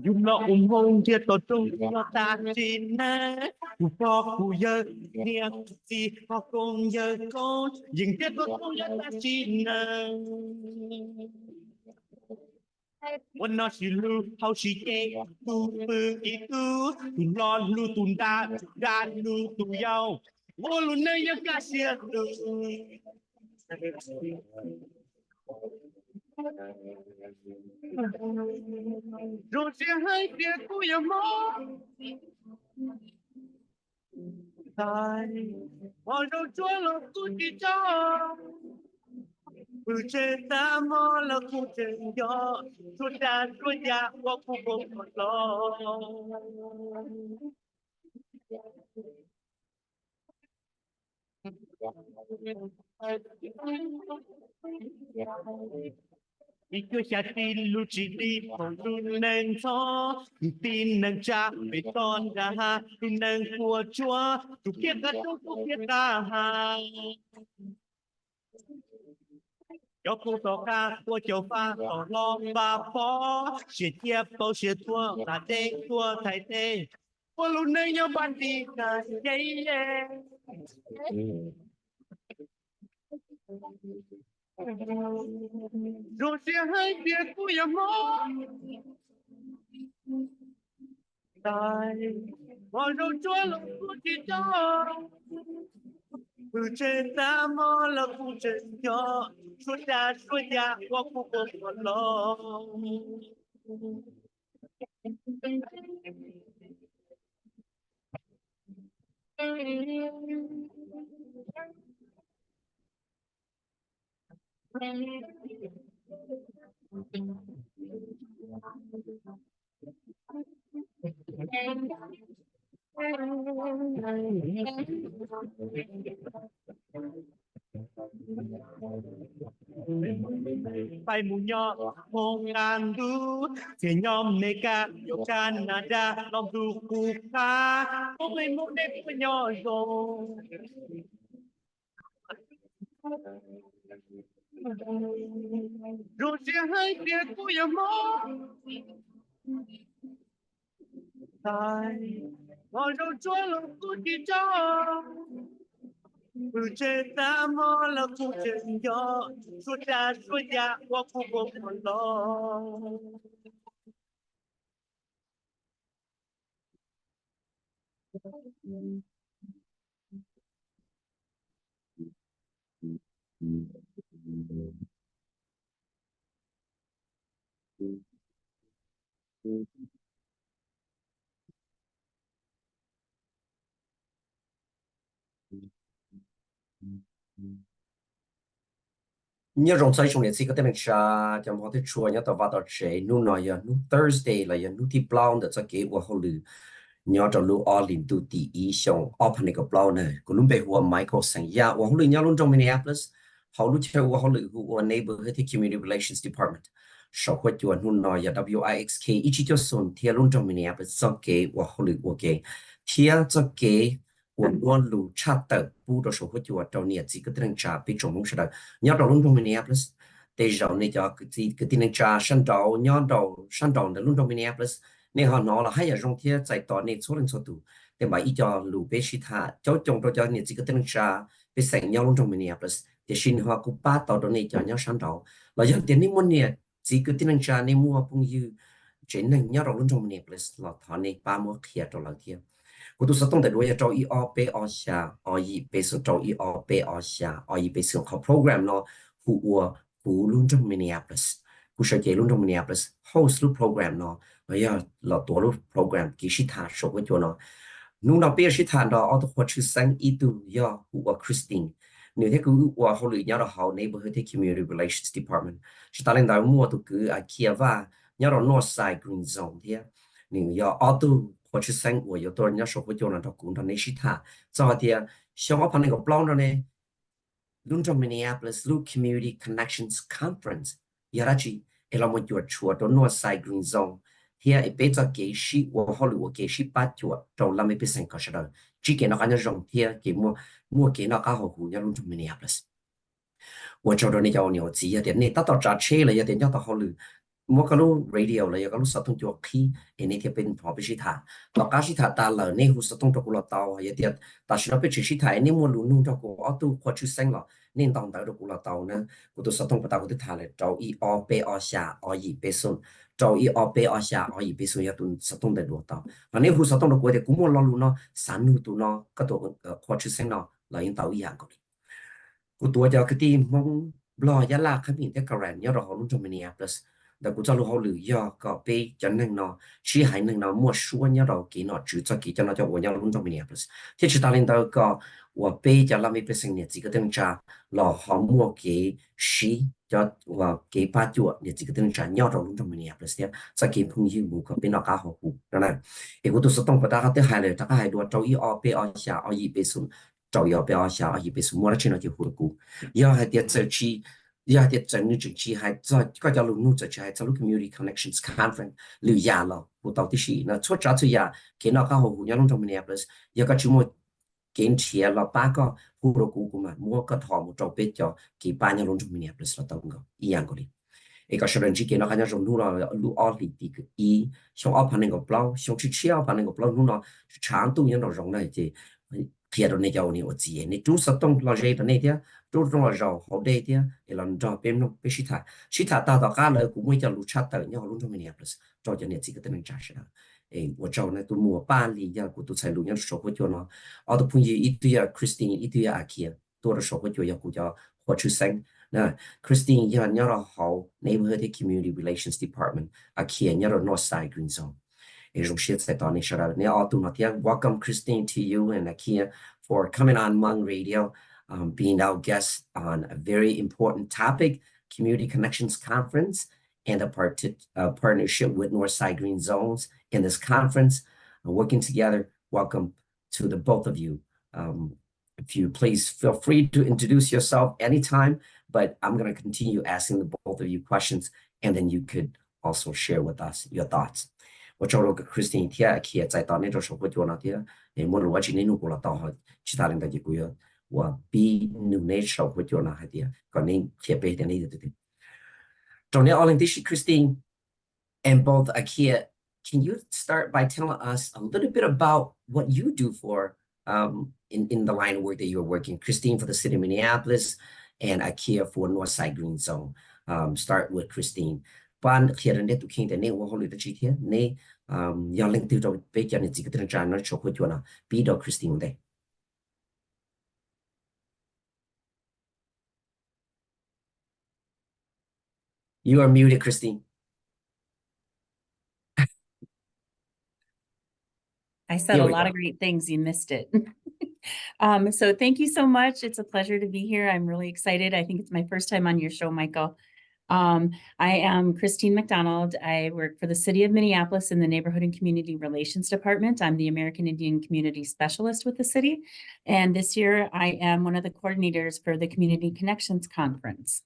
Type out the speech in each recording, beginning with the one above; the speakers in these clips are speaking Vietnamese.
Dùng nó hôn chia tổ trung cho ta trên nè phó cụ giờ niệm gì phó công giờ con dừng tiếp tổ trung cho ta trên nèวันนอสิลูเขาสิเกตูปืออีตูตุนรอลูตุนดาดาลูตุยาวโอลุนเนยกาเสียดูรู้เสียให้เปียกูอย่ามองตายพอเราช่วยเรากูที่จอผู้เจตามอแล้วกูเจยอทุกด้านก็อยากว่ากูบ่รออีกก็อยากตีลูจิดีของลูกนังท้อตีนังจ่าไปตอนดาฮาตีนังหัวชัวทุกเกียรติทุกเกียรติหา有苦多干，我就发到老八婆，写贴包写错，那得多太得，我路能有半地干耶耶。若是还别不要梦，在我肉做了不知道。不知道么了不知道，说呀说呀，我不过了。Phải mù nhọ một ngàn đu thì nhóm này cả ở Canada lòng du cụ ca một ngày một đêm với nhỏ rồi rồi sẽ hai tiếng của nhà mơ tại ngồi đâu chúa lòng của đi cho不知道么了不真有，说呀说呀，我不过了。nhớ rong say trong này chỉ có tên là cha trong họ thấy chùa nhớ tàu vào tàu chế nu nói ya nu Thursday là ya nu thì plow để cho kế của họ lử nhớ trong lu all in tu tí ý xong open cái plow này của lúc bây giờ Michael sang ya của họ lử nhớ luôn trong Minneapolis họ lúc chơi của họ lử của neighborhood community relations department sau khi chùa nu nói ya WIXK ít chỉ cho son thì luôn trong Minneapolis cho kế của họ lử của kế thì cho kế của luôn lu chat tờ bu đồ số của chùa trong này chỉ có tên là cha bị trộm không sao đâu nhớ đầu luôn trong Minneapolis để rồi này cho cái tên là cha sanh đầu nhớ đầu là luôn trong Minneapolis nên họ nói là hay là trong thiên tại tòa này số lần số tụ để mà ý cho lu bé sĩ thà cháu chồng cho này chỉ có tên là cha bị sanh nhau luôn trong Minneapolis để xin họ cũng ba tàu đó này cho nhau sanh đầu là do tiền này muốn nè chỉ có tên là cha này mua cũng như chuyện này nhớ đầu luôn trong Minneapolis là thọ này ba mua kia trong là thiên我都是懂得罗要找一二八二下，二一被是找一二八二下，二一被是好 program 咯，胡伦中 Minneapolis，胡设计伦中 Minneapolis host 路 program 咯，我要老多路 program 其实他说过就咯，侬那边是他的，我都或去生一度要我 Christine。nếu thế cứ qua họ lựa nhau là họ neighborhood community relations department chỉ ta lên đó mua tụ cứ Akia và nhau là Northside Green Zone thế nếu要 auto或者生活有多人家说会叫人家工他那是他，早点像我旁那个 plan 的呢， luôn trong Minneapolis luôn Community Connections Conference yarachi ela mo chuột chuột đó North Side Green Zone here e pe cho cái shi wo Hollywood cái shi bắt chuột trong 50% có sao chỉ cái nó cái rong here cái mua cái nó cả hồ hồ luôn trong Minneapolis 我做到你有牛子一點，你得到揸車啦一點，要到好路，我個路 radio 啦，有個路實通咗 key，你條邊旁邊是他，到家是他打了，你胡實通咗個路刀一點，但是那邊只是他，你冇路弄咗個，我都快出聲了，你當到咗個路刀呢，我都實通不到嗰啲他咧，就一二八二下二二八順，就一二八二下二二八順一段實通的路刀，嗱你胡實通咗嗰啲，咁我攞路咯，山路度咯，嗰度快出聲咯，嚟引導一樣個。กูตัวเจ้าคือที่มองรอยะลาขมิ้นที่กระแรนยอดเราลุ่นจงมินนีแอโพลิสแต่กูจะรู้เขาหรือยอก็ไปจันหนึ่งเนาะชี้หายหนึ่งเนาะมั่วชวนยอดเรากี่เนาะจุดจะกี่จันเราจะวันยอดลุ่นจงมินนีแอโพลิสที่ชิตาลินเตอร์ก็ว่าไปจะลาไม่เป็นสิ่งเนี่ยจีก็ต้องจะหล่อหอมมั่วกี่ชี้จะว่ากี่ป้าจวดเนี่ยจีก็ต้องจะยอดเราลุ่นจงมินนีแอโพลิสเนี่ยจะกี่พุ่งยืมบุกเป็นนอกาหัวกูนั่นแหละเอกกูตัวสต้องประดาเขาเตะหายเลยถ้าหายดูเจ้าอีออไปออชาออยีไปสุน照要不要下而已被什么了？去了就糊了股，要还得走起，要得整理整起，还在各条路路走起，还走路 community connections conference 留下了，我到底是那错抓出呀，给那个好湖，要弄到 Minneapolis，要个周末给钱了，八个糊了股嘛，摸个头摸照片叫给半年弄到 Minneapolis 了，到个一样个哩。一个是人之间，那好像说路了路二里的个一，像二盘那个包，像去吃二盘那个包，路了长度也能容那些。khi đó này giàu này ở gì này chú sát tông lo dây đó này thế chú trong là giàu họ đây thế để làm cho bên nó bên sĩ thà ta đó cả lời cũng mới cho lũ chát tới nhau luôn trong Minneapolis cho cho nên chỉ có tên trả sẽ là tôi cho này tôi mua ba lì giờ của tôi xài luôn nhau số của cho nó ở đó phun gì ít tuổi Christine ít tuổi Akia tôi là số của cho của cho họ chú sinh nè Christine giờ nhau là họ neighborhood community relations department Akia nhau là North Side Green Zone. Welcome, Christine, to you and Akia for coming on Hmong Radio, being our guest on a very important topic, Community Connections Conference, and a partnership with Northside Green Zones in this conference, working together. Welcome to the both of you. If you please feel free to introduce yourself anytime, but I'm going to continue asking the both of you questions, and then you could also share with us your thoughts. 我做了个 Christine 贴去在当那种生活做那些，我如果今年如果了到哈，其他人的就不要，我比你那生活做那还点，可能贴背的那个对。重要的是 Christine and both Akia, can you start by telling us a little bit about what you do for in the line of work that you're working? Christine for the city of Minneapolis and Akia for Northside Green Zone. Start with Christine. Ban khi đó tụi khi này我后来的几天呢要领导到北京的几个地方那说会做呢比到 Christine 的 You are muted, Christine. I said a lot of great things. You missed it. So thank you so much. It's a pleasure to be here. I'm really excited. I think it's my first time on your show, Michael. I am Christine McDonald. I work for the city of Minneapolis in the Neighborhood and Community Relations Department. I'm the American Indian Community Specialist with the city. And this year I am one of the coordinators for the Community Connections Conference.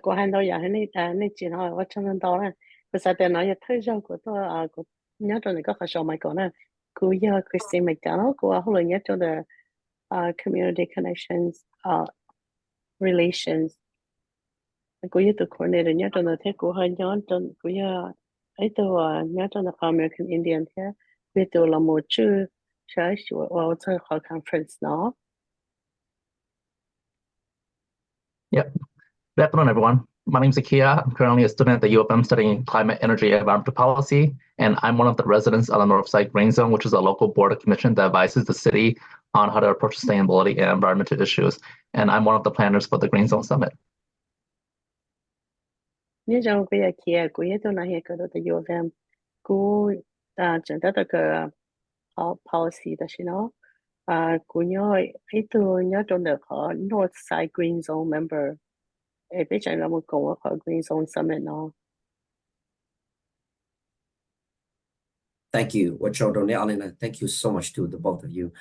我看到也係你之後我聽到咧，其實電腦也推咗好多個一種那個學校咪講咧，佢有 Christine McDonald，佢話後來一種的community connections relations，佢有做 coordinator，一種的睇佢係一種佢有喺度一種的 American Indian 睇，佢做了冇住，所以我在學 conference 咯。Yep. Good afternoon, everyone. My name is Akia. I'm currently a student at the U of M studying climate, energy, and environmental policy, and I'm one of the residents of the Northside Green Zone, which is a local board of commission that advises the city on how to approach sustainability and environmental issues. And I'm one of the planners for the Green Zone Summit. 呢種佢Akia，佢都嗱嘢嗰度嘅 U of M，佢整得個policy 的是咯，佢有喺度有種的個 Northside Green Zone member。比較有冇講啊？個 Green Zone Summit 咯。Thank you. Thank you so much to the both of you.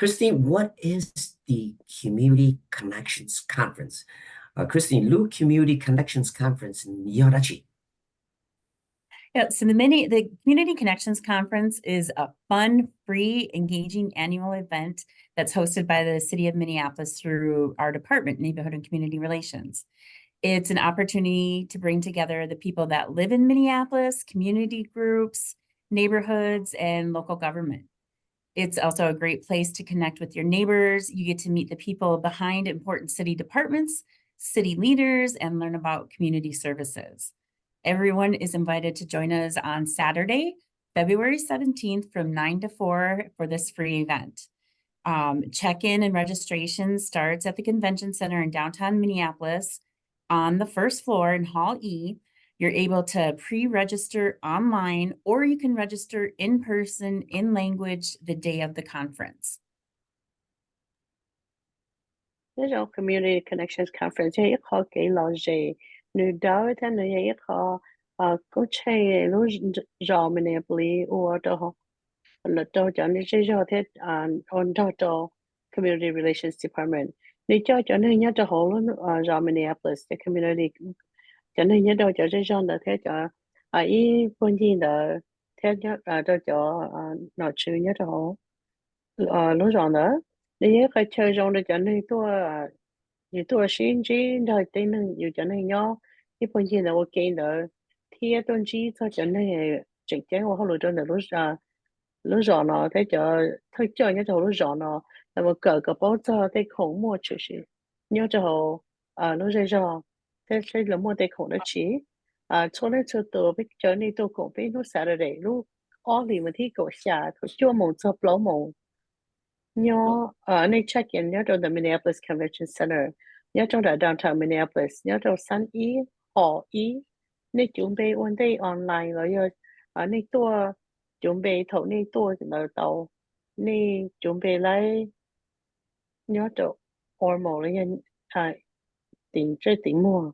Christine, what is the Community Connections Conference? Christine, Lu Community Connections Conference in Yarachi. Yeah, so the Community Connections Conference is a fun, free, engaging annual event that's hosted by the City of Minneapolis through our department, Neighborhood and Community Relations. It's an opportunity to bring together the people that live in Minneapolis, community groups, neighborhoods, and local government. It's also a great place to connect with your neighbors. You get to meet the people behind important city departments, city leaders, and learn about community services. Everyone is invited to join us on Saturday, February 17th from 9 to 4 for this free event. Check-in and registration starts at the Convention Center in downtown Minneapolis on the first floor in Hall E. You're able to pre-register online, or you can register in person in language the day of the conference. This is Community Connections Conference. Here có cái lò gì nữ đó thế nữ here có có chơi lúc rõ Minneapolis or đó là đó cho nên chơi rõ thế on đó Community Relations Department. Nếu cho nên nhớ đó hồ luôn rõ Minneapolis the community cho nên nhớ đó cho rõ là thế cho ý quan gì đó thế nhớ đó cho nó chữ nhớ đó hồ lúc rõ nữa nếu cái chơi rõ được cho nên tôi như tôi xin chỉ đời tên nên như cho nên nhớ cái phần gì là ok đó thì tôi chỉ cho nên trực tiếp hoặc là cho nên lúc rõ nó thế cho thôi cho nhớ cho lúc rõ nó là một cái bao giờ để không mua chứ gì nhớ cho lúc rõ thế sẽ là mua để không được chỉ cho nên cho tôi biết cho nên tôi cũng biết lúc Saturday lúc ở里面ที่狗下tôi就梦做不梦nhớ nên check-in nhớ trong the Minneapolis Convention Center nhớ trong the downtown Minneapolis nhớ trong sân ý họ ý nên chuẩn bị one day online rồi nên tour chuẩn bị thầu nên tour ở tàu nên chuẩn bị lại nhớ trong ormo là nhân tiền mua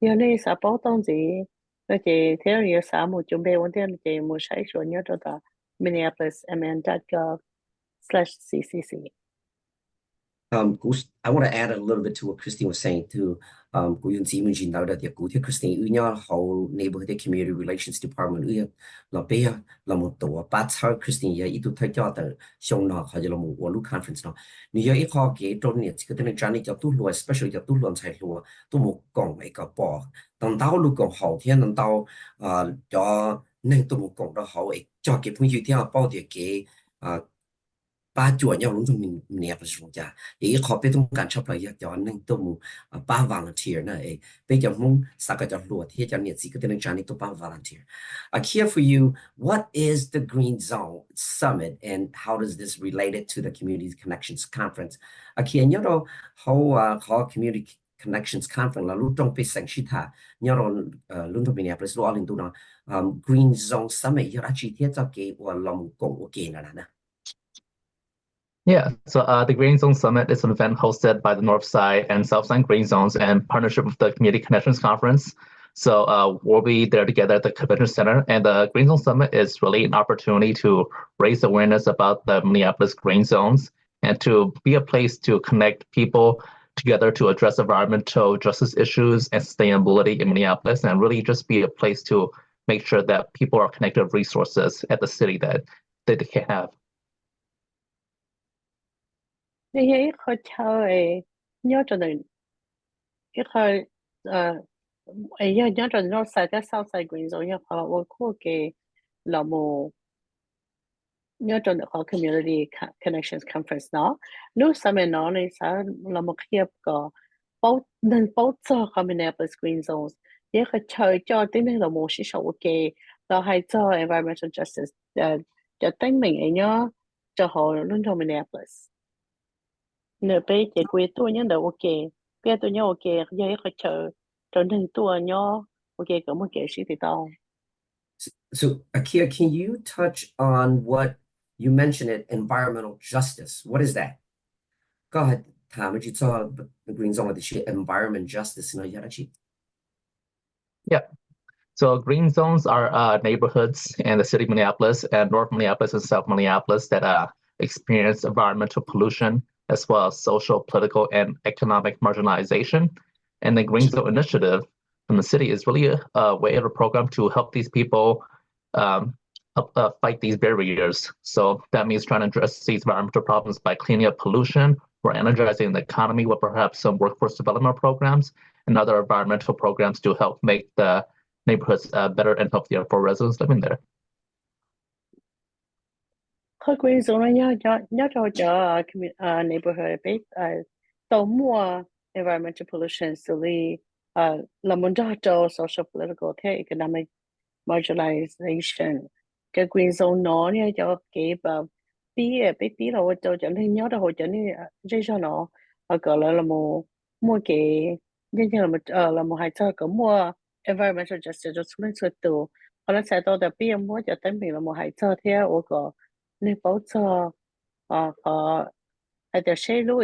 nhớ nên sao bảo tông gì là chỉ theo như sao một chuẩn bị one day là chỉ một sai số nhớ trong the minneapolismn.gov/ccc. I want to add a little bit to what Christine was saying too. Cô Yun Chí mình nói là cô theo Christine ư nhau hậu neighborhood community relations department ư là bây là một tổ bắt sau Christine ya ít thấy cho từ xong nó họ là một world conference nó nếu ít họ cái trong này cái tên trang này cho tu lùa especially cho tu lùa sai lùa tu một cổng mấy cái bỏ tầm tao lúc cổng hậu thiên tầm tao cho nên tu một cổng đó hậu cho cái phương diện theo bao nhiêu cái ba chuột nhau luôn trong mình xuống cha, ý họ biết trong cảnh chấp lại cho nên tôi muốn ba volunteer này, bây giờ muốn sao cái cho lúa thì cho nên chỉ có thể chọn tôi ba volunteer. Here for you, what is the Green Zone Summit and how does this relate it to the Community Connections Conference? Here nhớ đâu how Community Connections Conference là lúc trong bị sản xuất thà nhớ đâu lúc trong Minneapolis lúc ở lên tụ nó Green Zone Summit giờ đã chi tiết cho cái và lòng cộng của cái này nè. Yeah, so the Green Zone Summit is an event hosted by the North Side and South Side Green Zones in partnership with the Community Connections Conference. So we'll be there together at the Convention Center. And the Green Zone Summit is really an opportunity to raise awareness about the Minneapolis Green Zones and to be a place to connect people together to address environmental justice issues and sustainability in Minneapolis, and really just be a place to make sure that people are connected with resources at the city that they can have. Nếu họ chơi nhớ cho nên họ nhớ cho North Side và South Side Green Zone nhớ họ ở khu cái là một nhớ cho họ Community Connections Conference nó lúc sau này nó này sẽ là một hiệp có bảo trợ họ Minneapolis Green Zones nếu họ chơi cho tính là một sự sâu cái là hay cho environmental justice cho tính mình ấy nhớ cho họ luôn trong Minneapolis. Nếu bây giờ quê tôi nhớ được ok, bây tôi nhớ ok, giờ họ chờ cho nên tôi nhớ ok có một cái gì thì tao. So Akia, can you touch on what you mentioned it, environmental justice? What is that? Go ahead, Tom. You saw the Green Zone with the environment justice in Yarachi. Yeah. So green zones are neighborhoods in the city of Minneapolis and North Minneapolis and South Minneapolis that experience environmental pollution, as well as social, political, and economic marginalization. And the Green Zone Initiative from the city is really a way of a program to help these people fight these barriers. So that means trying to address these environmental problems by cleaning up pollution or energizing the economy with perhaps some workforce development programs and other environmental programs to help make the neighborhoods better and healthier for residents living there. Khởi quyền dùng nó nhớ cho neighborhood bit tàu mua environmental pollution xử lý là muốn cho social political thế economic marginalization cái quyền dùng nó nhớ cho cái bí là cho nên nhớ hỗ trợ nên dễ cho nó gọi là mua cái như là một hai cho có mua environmental justice cho xuống lên tù họ nó sẽ tôi đã biết mua cho tên mình là một hai cho thế ở cái nên bảo cho họ hay là xây lưu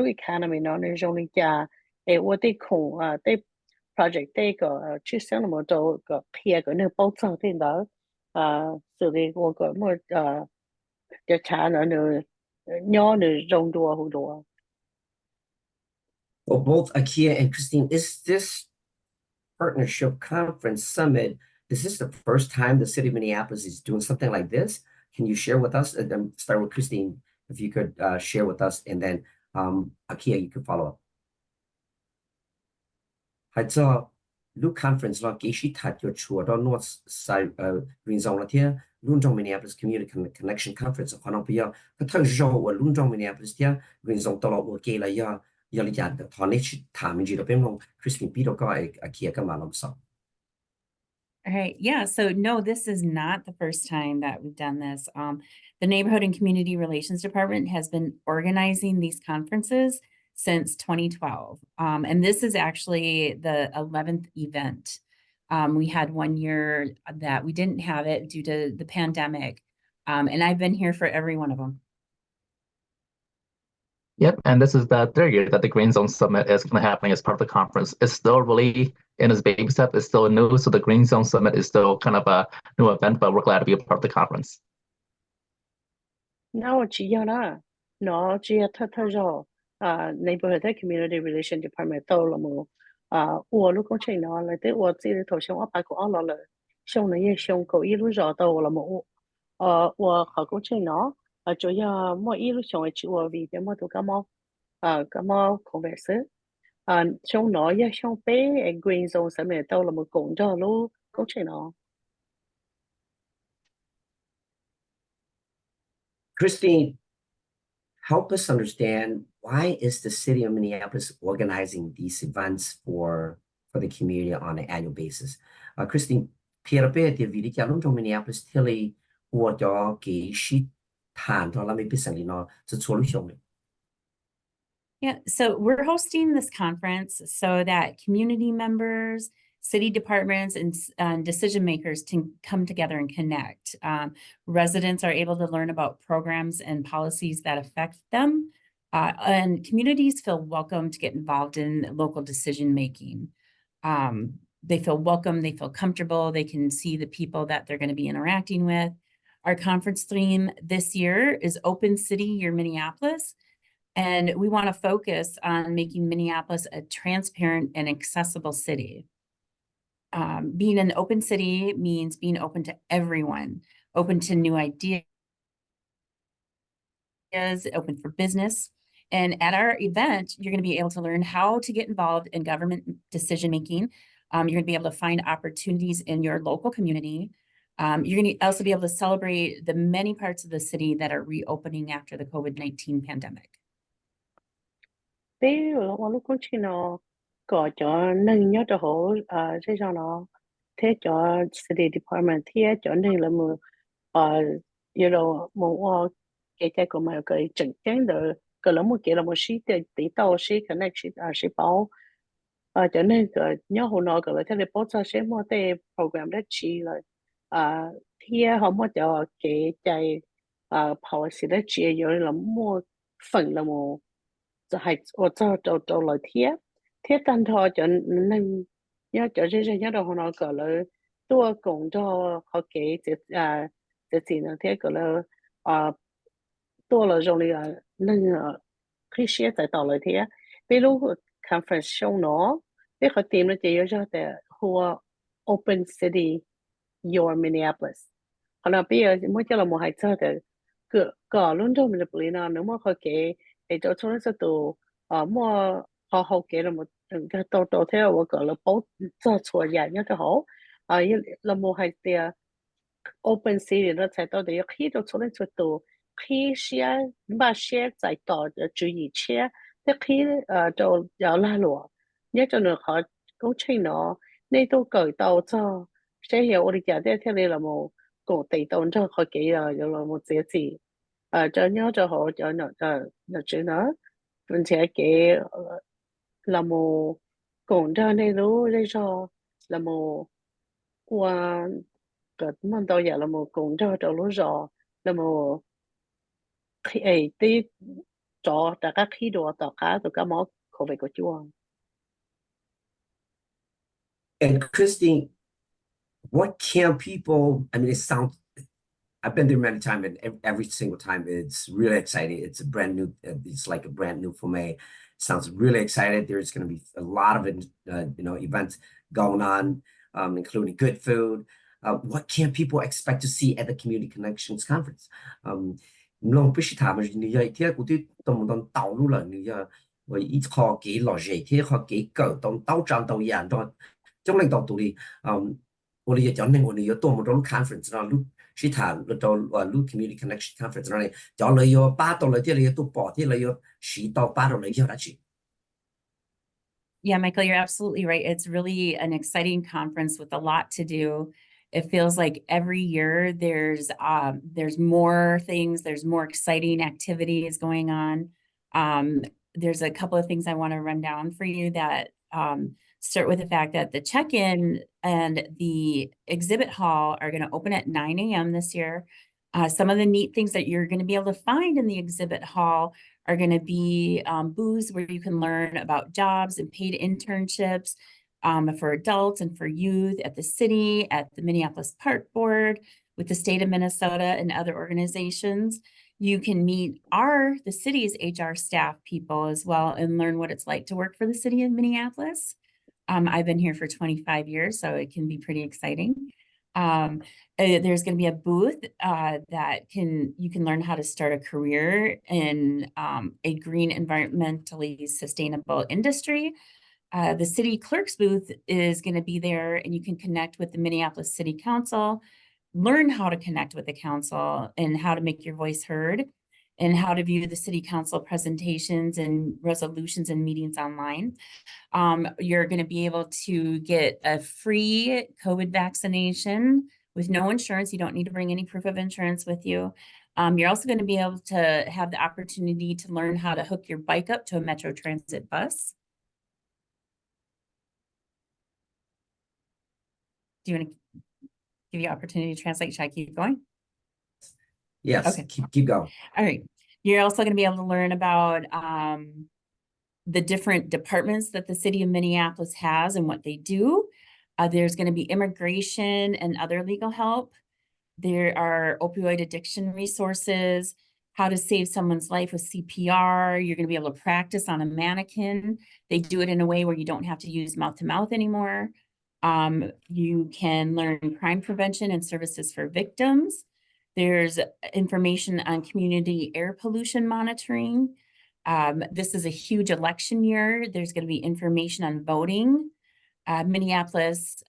economy nó nên dùng lý giá để ở đây không để project đây cái chỉ sáng là một chỗ cái phía cái nên bảo cho thế đó xử lý cái một cái trả nó nhỏ nó dùng đùa hữu đùa. Well, both Akia and Christine, is this partnership conference summit, is this the first time the city of Minneapolis is doing something like this? Can you share with us? And then start with Christine, if you could share with us, and then Akia, you could follow up. Hai cho lúc conference lo kế sĩ thật your chùa đó north side Green Zone là thế luôn trong Minneapolis Community Connection Conference khoan ông bây giờ cái thằng giàu ở luôn trong Minneapolis thế Green Zone tao lo ok là giờ lý giải thằng này thả mình chỉ được bên lòng Christine biết đâu có Akia cái mà làm sao. All right. Yeah. So no, this is not the first time that we've done this. The Neighborhood and Community Relations Department has been organizing these conferences since 2012. And this is actually the 11th event. We had 1 year that we didn't have it due to the pandemic. And I've been here for every one of them. Yep, and this is the third year that the Green Zone Summit is going to happen as part of the conference. It's still really in its baby step. It's still new, so the Green Zone Summit is still kind of a new event, but we're glad to be a part of the conference. No, chỉ cho neighborhood and community relation department 到了么我如果去那来对我自己头上我把个安了了，上了也上过一路绕到了么我好过去那主要么一路上去我为的么都干嘛converse上那也上北 green zone 上面到了么工作路过去那。Christine, help us understand why is the city of Minneapolis organizing these events for the community on an annual basis? Christine, PRP thì vì cái lúc trong Minneapolis thì là của cho cái shit thản cho là mấy biết rằng nó sẽ solution. Yeah, so we're hosting this conference so that community members, city departments, and decision makers can come together and connect. Residents are able to learn about programs and policies that affect them, and communities feel welcome to get involved in local decision making. They feel welcome, they feel comfortable, they can see the people that they're going to be interacting with. Our conference theme this year is Open City Year Minneapolis. And we want to focus on making Minneapolis a transparent and accessible city. Being an open city means being open to everyone, open to new ideas, open for business. And at our event, you're going to be able to learn how to get involved in government decision-making. You're going to be able to find opportunities in your local community. You're going to also be able to celebrate the many parts of the city that are reopening after the COVID-19 pandemic. Thế lúc con chị nó có cho nâng nhớ cho hổ thế cho nó thế cho city department thế cho nên là một một cái của mà cái整天的个了một cái là một sĩ tỷ tàu sĩ connect sĩ bảo cho nên cái nhớ hồ nó cái là thế là bảo cho sĩ một cái program đó chỉ là thế họ một cho cái policy đó chỉ là một phần là một我做了贴单套就能要就这些要到后那个了多工作好给这技能贴个了多了容易那个可以写在到了的，比如 conference show 呢，你和点了就有叫的或 open city your Minneapolis，可能比如每叫了冇係真嘅個輪到咪就不理啦，你冇去嘅，你就從呢度冇好嘅啦冇，到睇下我個了保做錯人一個好一啦冇係啲open city 啦，才到底要去到從呢度。khi share ba share 在到的注意 share 的 khi 就有拉落，一陣就學高清咯，你都舉到咗，寫嘢我哋家啲聽你啦冇個地道咗學幾啊，有啦冇寫字，就樣就好，就轉啦，並且嘅啦冇講咗你都你咗啦冇話個乜到嘢啦冇講咗就攞咗啦冇。tí cho ta các khí đồ tao cá tụi cá mó khẩu vị của chúa. And Christine, what can people, I mean, it sounds, I've been there many times, and every single time it's really exciting. It's a brand new, it's like a brand new for me. Sounds really excited. There's going to be a lot of events going on, including good food. What can people expect to see at the Community Connections Conference? Long必須談嘅，你要聽嗰啲當道路啦，你要我一考幾落熱，聽考幾高，當到站到人當，將領導到你，我哋要講呢，我哋要多麼多 conference 啦，路去談到路 community connection conference 啦，就你要8到嚟啲，你要都8啲，你要10到8到嚟要得住。Yeah, Michael, you're absolutely right. It's really an exciting conference with a lot to do. It feels like every year there's more things, there's more exciting activities going on. There's a couple of things I want to run down for you that start with the fact that the check-in and the exhibit hall are going to open at 9 a.m. this year. Some of the neat things that you're going to be able to find in the exhibit hall are going to be booths where you can learn about jobs and paid internships for adults and for youth at the city, at the Minneapolis Park Board, with the state of Minnesota and other organizations. You can meet the city's HR staff people as well and learn what it's like to work for the city of Minneapolis. I've been here for 25 years, so it can be pretty exciting. There's going to be a booth that you can learn how to start a career in a green, environmentally sustainable industry. The city clerk's booth is going to be there, and you can connect with the Minneapolis City Council, learn how to connect with the council and how to make your voice heard, and how to view the city council presentations and resolutions and meetings online. You're going to be able to get a free COVID vaccination with no insurance. You don't need to bring any proof of insurance with you. You're also going to be able to have the opportunity to learn how to hook your bike up to a Metro Transit bus. Do you want to give you an opportunity to translate? Should I keep going? Yes, okay. Keep going. All right. You're also going to be able to learn about the different departments that the city of Minneapolis has and what they do. There's going to be immigration and other legal help. There are opioid addiction resources, how to save someone's life with CPR. You're going to be able to practice on a mannequin. They do it in a way where you don't have to use mouth-to-mouth anymore. You can learn crime prevention and services for victims. There's information on community air pollution monitoring. This is a huge election year. There's going to be information on voting. Minneapolis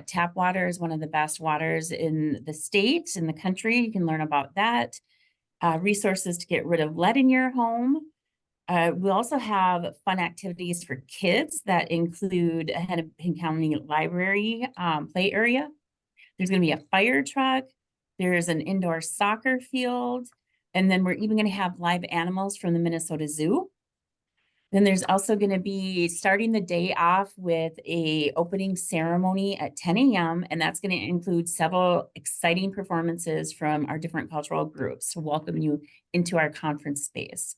tap water is one of the best waters in the state, in the country. You can learn about that. Resources to get rid of lead in your home. We also have fun activities for kids that include a Hennepin County Library play area. There's going to be a fire truck. There's an indoor soccer field. And then we're even going to have live animals from the Minnesota Zoo. Then there's also going to be starting the day off with an opening ceremony at 10 a.m. And that's going to include several exciting performances from our different cultural groups to welcome you into our conference space.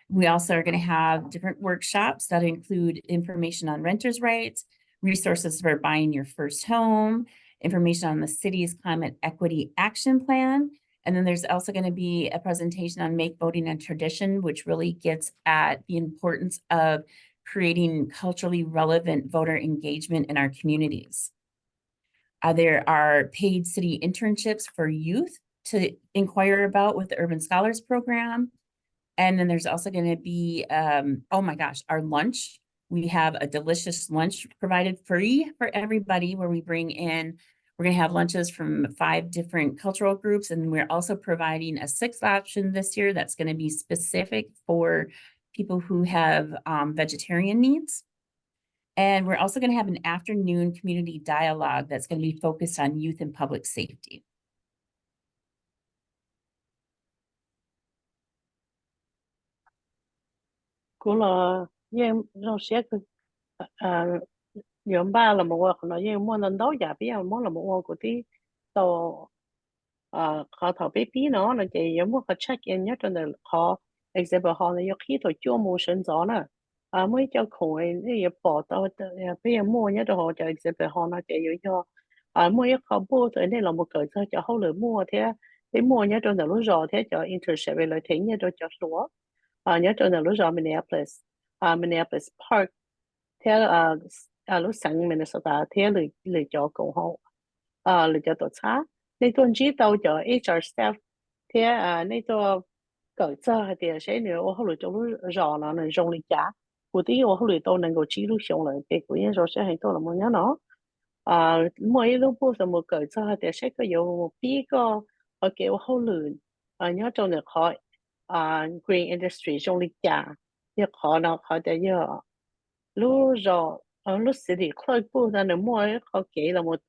We also are going to have different workshops that include information on renters' rights, resources for buying your first home, information on the city's climate equity action plan, And then there's also going to be a presentation on Make Voting a Tradition, which really gets at the importance of creating culturally relevant voter engagement in our communities. There are paid city internships for youth to inquire about with the Urban Scholars Program. And then there's also going to be, oh my gosh, our lunch. We have a delicious lunch provided free for everybody where we bring in, we're going to have lunches from 5 different cultural groups. And we're also providing a 6th option this year that's going to be specific for people who have vegetarian needs. And we're also going to have an afternoon community dialogue that's going to be focused on youth and public safety. Cú là yên nó sẽ nhóm ba là một cuộc nó yên muốn lần đầu giả bây giờ muốn là một cuộc của tí tàu họ thảo bé bí nó là cái giống muốn họ check in nhất là họ example họ là yêu khi thôi chưa mua sinh gió nè mới cho khổ này bỏ tàu bây giờ mua nhất là họ cho example họ là cái yếu cho mua ít họ mua tới đây là một cái cho họ lựa mua thế để mua nhất là lúc rồi thế cho internship về lại thế nhất là cho số nhất là lúc rồi Minneapolis Park thế lúc sáng Minnesota thế lựa cho cộng họ lựa cho tổ chức nên tôi chỉ tàu cho HR staff thế nên tôi cởi cho thì sẽ nữa họ lựa cho lúc rõ là nên dùng lịch trả của tí họ lựa tôi nên có chỉ lúc xong lại để của những rồi sẽ hành tôi là một nhớ nó mỗi lúc bữa giờ một cởi cho thì sẽ có nhiều một bí có ở kiểu họ lựa nhớ trong được họ green industry dùng lịch trả nhưng họ để nhớ lúc rồi lúc xử lý khơi bữa giờ nếu mua họ kể là một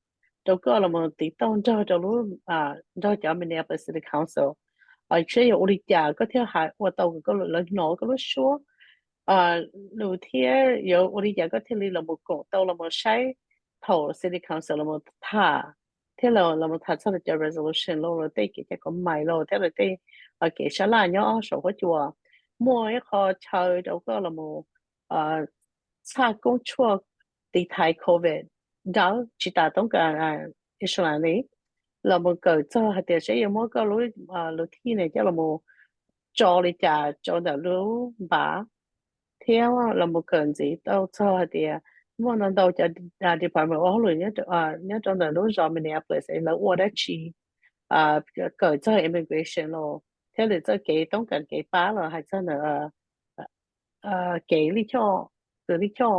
đâu có là một tí tông cho lúc cho Minneapolis City Council chỉ有lịch trả có thể hay hoạt động có lần nọ có lúc số đầu tiên有lịch trả có thể là một cổ tàu là một sai thầu City Council là một thả thế là một thả sau là cho resolution rồi tới cái có mày rồi thế là tới cái sao là nhớ số có chùa mua cái kho chơi đâu có là một xa công chùa đi thay COVID đó chỉ taต้องการอิสระนี้เรามันเกิดจะหาเดียใช้ยังมั่งก็รู้รู้ที่เนี่ยจะเรามันจอเลยจ่าจอแต่รู้บ้าเที่ยวเรามันเกิดสิเราจะหาเดียมั่งนั้นเราจะdepartment ว่าเลยเนี่ยจอแต่รู้จอ Minneapolis แล้วว่าได้ชีเกิดจะ immigration 咯เที่ยวเลยจะเกี่ต้องการเกี่ป้าเราให้จะเนี่ยเกี่ลิช่อหรือลิช่อ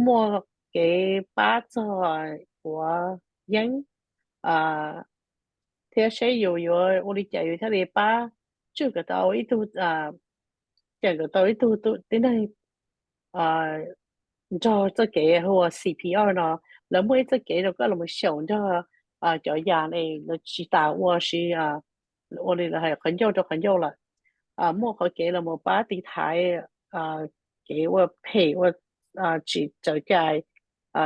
มั่วcái bát của dân thế sẽอยู่我哋就要睇你把這個到一度這個到一度都點解做這個或 CPR 呢？แล้วเมื่อ這個เราก็เรา想着就อย่างนี้เรา知道我是我哋係很久就很久了莫เขา給เรา把地台給我配我只就在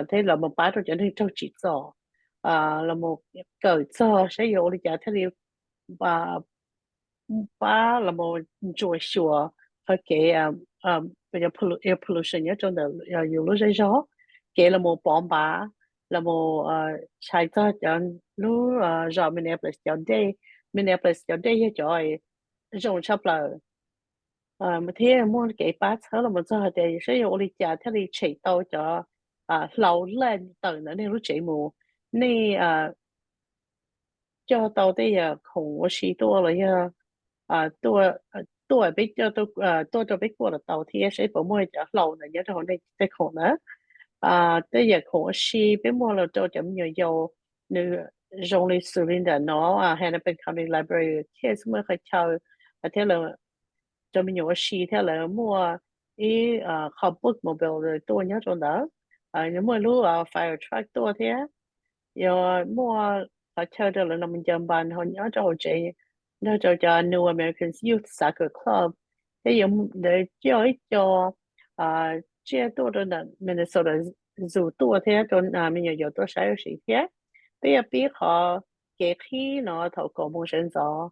thế là một bát rồi cho nên trong chỉ rõ là một cởi cho sẽ有理解thế thì ba là một chuỗi sủa hay cái bây giờ air pollution nhớ trong đó nhiều lúc rất rõ cái là một bom bá là một sai cho lúc rõ Minneapolis cho đây cho dùng sắp là mà thế mua cái bát thế là một giờ thì sẽ有理解thế thì chỉ tao cho lâu lên từ nữa nên lúc chị mù nên cho tao đây khủng我许多了呀多biết cho tôi cho biết qua là tàu thì sẽ bỏ mua cho lâu này nhớ rồi này cái khủng nữa tới giờ khủng sĩ biết mua là cho chấm nhiều dầu như dùng lịch sử liên đàn nó Hennepin County Library thì mới phải chờ thế là cho mình nhiều sĩ thế là mua ý học book mobile rồi tôi nhớ rồi đó nhưng mà lúc fire truck tôi thế rồi mua họ chơi được là mình chọn bàn họ nhớ cho họ chị nhớ cho New American Youth Soccer Club thế dùng để chơi cho chia tôi đó là Minnesota dù tôi thế cho mình nhiều tôi sẽ sự thế bây giờ biết họ cái khi nó thầu cổ một sinh gió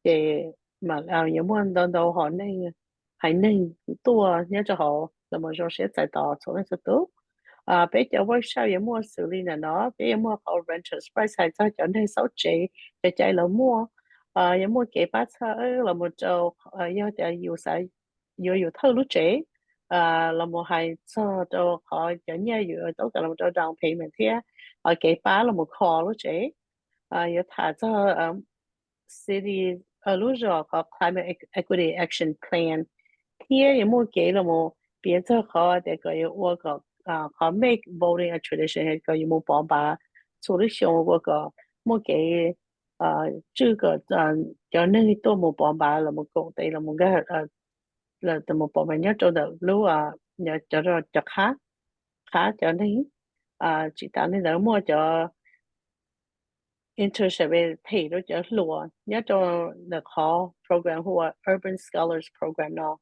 thì mà những món đâu họ nên hay nên tôi nhớ cho họ là một số sẽ tại đó cho nên sẽ tốt bây giờ workshop những mua xử lý là nó bây giờ mua họ renters price hay sao cho nên sáu chỉ để chạy là mua 有冇幾把車là một chỗ do để yêu sai yêu thâu lúc trẻ là một hai cho họ cho nhà yêu tốt là một chỗ down payment thế幾把là một kho lúc trẻ yêu thà cho city lúc rồi có climate equity action plan thế有冇幾là một biến cho họ để có yêu có họ make voting a tradition hay có yêu một bọn bà处理上嗰個冇幾這個cho nên tôi một bọn bà là một công ty là một cái là một bọn bà nhớ cho được lúc nhớ cho khá khá cho nên chỉ tạo nên là mua cho internship về thì đó cho lùa nhớ cho được họ program hoặc urban scholars program nó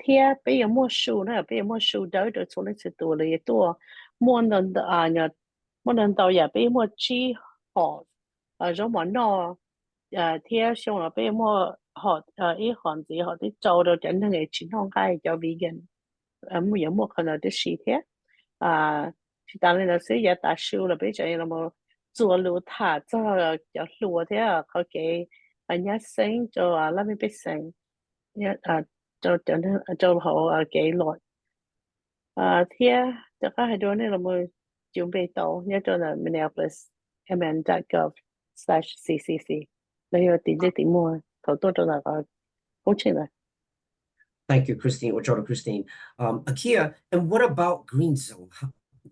thì bây giờ mua书呢bây giờ mua书đỡ được số lượng sự多了也多mua nên nhớ mua nên tàu giờ bây giờ mua chi họ giống món nó thì xong là bây giờ mua họ ít hàng gì họ đi châu đâu chẳng hạn người chính không hay cho vegan mua giờ mua khả năng được xí thế chỉ当然là sẽ giờ ta siêu là bây giờ là mua做路塔cho lúa thế có cái nhà sinh cho làm mấy sinh cho họ cái loại thì tất cả hai đứa này là mua chuẩn bị tàu nhớ cho là Minneapolis mn.gov/ccc là hiểu tí gì tí mua thầu tôi cho là có hỗ trợ này. Thank you, Christine. Or Christine. Akia, and what about Green Zone?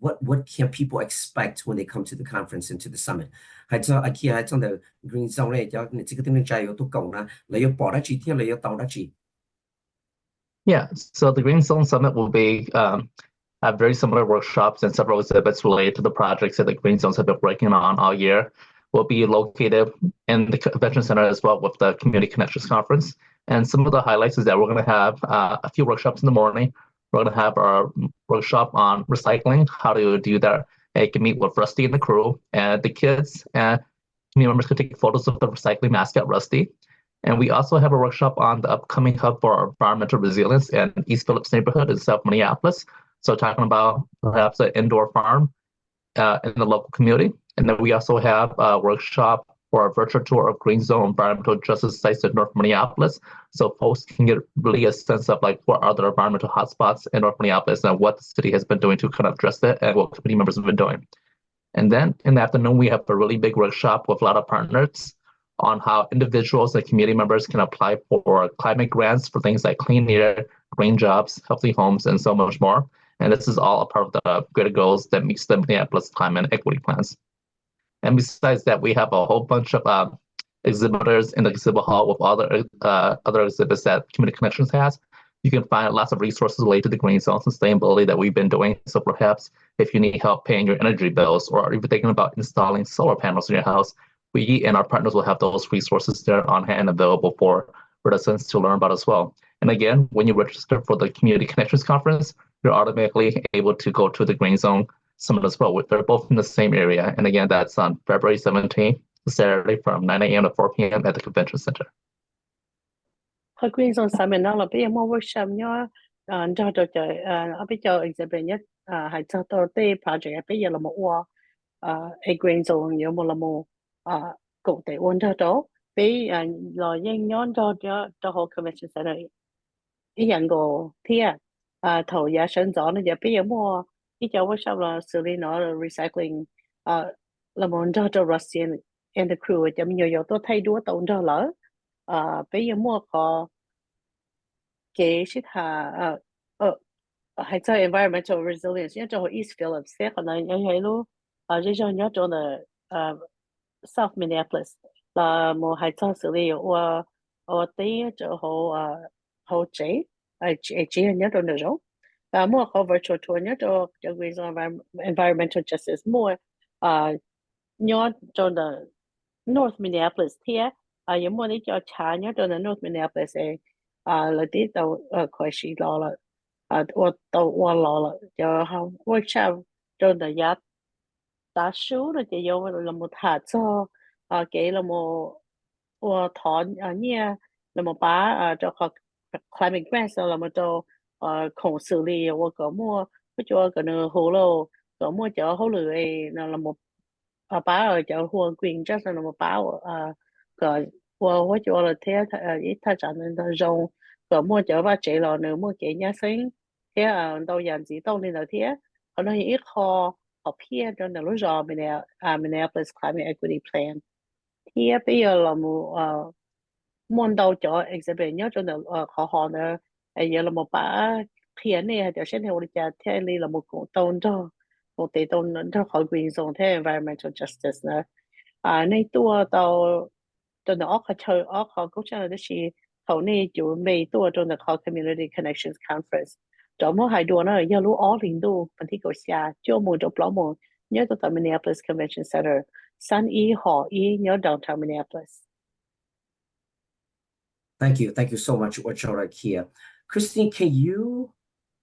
What can people expect when they come to the conference and to the summit? Hay cho Akia hay trong the Green Zone này cho nên chỉ có tiếng trai yếu tố cộng là lấy yếu bỏ ra chỉ theo lấy yếu tàu ra chỉ. Yeah, so the Green Zone Summit will be have very similar workshops and several exhibits related to the projects that the Green Zones have been working on all year. Will be located in the convention center as well with the Community Connections Conference. And some of the highlights is that we're going to have a few workshops in the morning. We're going to have our workshop on recycling, how to do that. You can meet with Rusty and the crew, and the kids and community members can take photos of the recycling mascot, Rusty. And we also have a workshop on the upcoming hub for environmental resilience in East Phillips neighborhood in South Minneapolis. So talking about perhaps an indoor farm in the local community. And then we also have a workshop for a virtual tour of Green Zone environmental justice sites in North Minneapolis. So folks can get really a sense of like what are the environmental hotspots in North Minneapolis and what the city has been doing to kind of address it and what community members have been doing. And then in the afternoon, we have a really big workshop with a lot of partners on how individuals and community members can apply for climate grants for things like clean air, green jobs, healthy homes, and so much more. And this is all a part of the greater goals that meets the Minneapolis Climate Equity Plans. And besides that, we have a whole bunch of exhibitors in the exhibit hall with other exhibits that Community Connections has. You can find lots of resources related to the green zone sustainability that we've been doing. So perhaps if you need help paying your energy bills or even thinking about installing solar panels in your house, we and our partners will have those resources there on hand available for residents to learn about as well. And again, when you register for the Community Connections Conference, you're automatically able to go to the Green Zone Summit as well. They're both in the same area. And again, that's on February 17th, Saturday from 9 a.m. to 4 p.m. at the Convention Center. Ở Green Zone Summit nó là bây giờ mua workshop nhớ cho ở bây giờ exhibit nhất hay cho tôi project bây giờ là một Green Zone nhiều một là một cụ thể ôn cho đó bây là nhân nhón cho whole convention center ý nhận của thì thầu giá sinh rõ nó giờ bây giờ mua ý cho workshop là xử lý nó là recycling là một cho Rusty and the crew cho mình nhiều tôi thay đua tổn cho lỡ bây giờ mua có cái sự hay cho environmental resilience nhớ cho East Phillips sẽ còn là hay luôn rồi cho nhớ cho là South Minneapolis là một hay cho xử lý ở tí cho họ chế nhớ cho được rồi mua có virtual tour nhớ cho Green Zone environmental justice mua nhớ cho là North Minneapolis thì giống như cho cha nhớ cho là North Minneapolis là tí tàu khỏi xí lo là tàu qua lo là cho họ workshop cho là giá đa số là chỉ dùng là một hạt cho cái là một thọn nha là một bá cho họ climate grants là một cho khổng xử lý và có mua cho cái nơi hồ lô có mua cho hồ lưỡi là một bá ở cho hồ Green just là một bá cái 我就了天一他站在那种个么就把这了呢么给伢生天到样子到那了天可能一考好偏着那路上Minneapolis Climate Equity Plan 天bây giờ là một môn đầu cho exhibit nhớ cho được khó họ nữa giờ là một bả thiên này thì sẽ theo được theo này là một cổ tôn cho một tỷ tôn cho khỏi quyền dùng theo environmental justice nữa này tua tàu cho nó họ chơi họ cũng cho được gì hầu này chủ mấy tua cho được họ community connections conference cho mỗi hai đua nữa giờ lúc ở liền đu phần thi cổ xa cho một chỗ bảo một nhớ tụi Minneapolis Convention Center San y họ y nhớ downtown Minneapolis. Thank you so much, Ochoa Akia. Christine, can you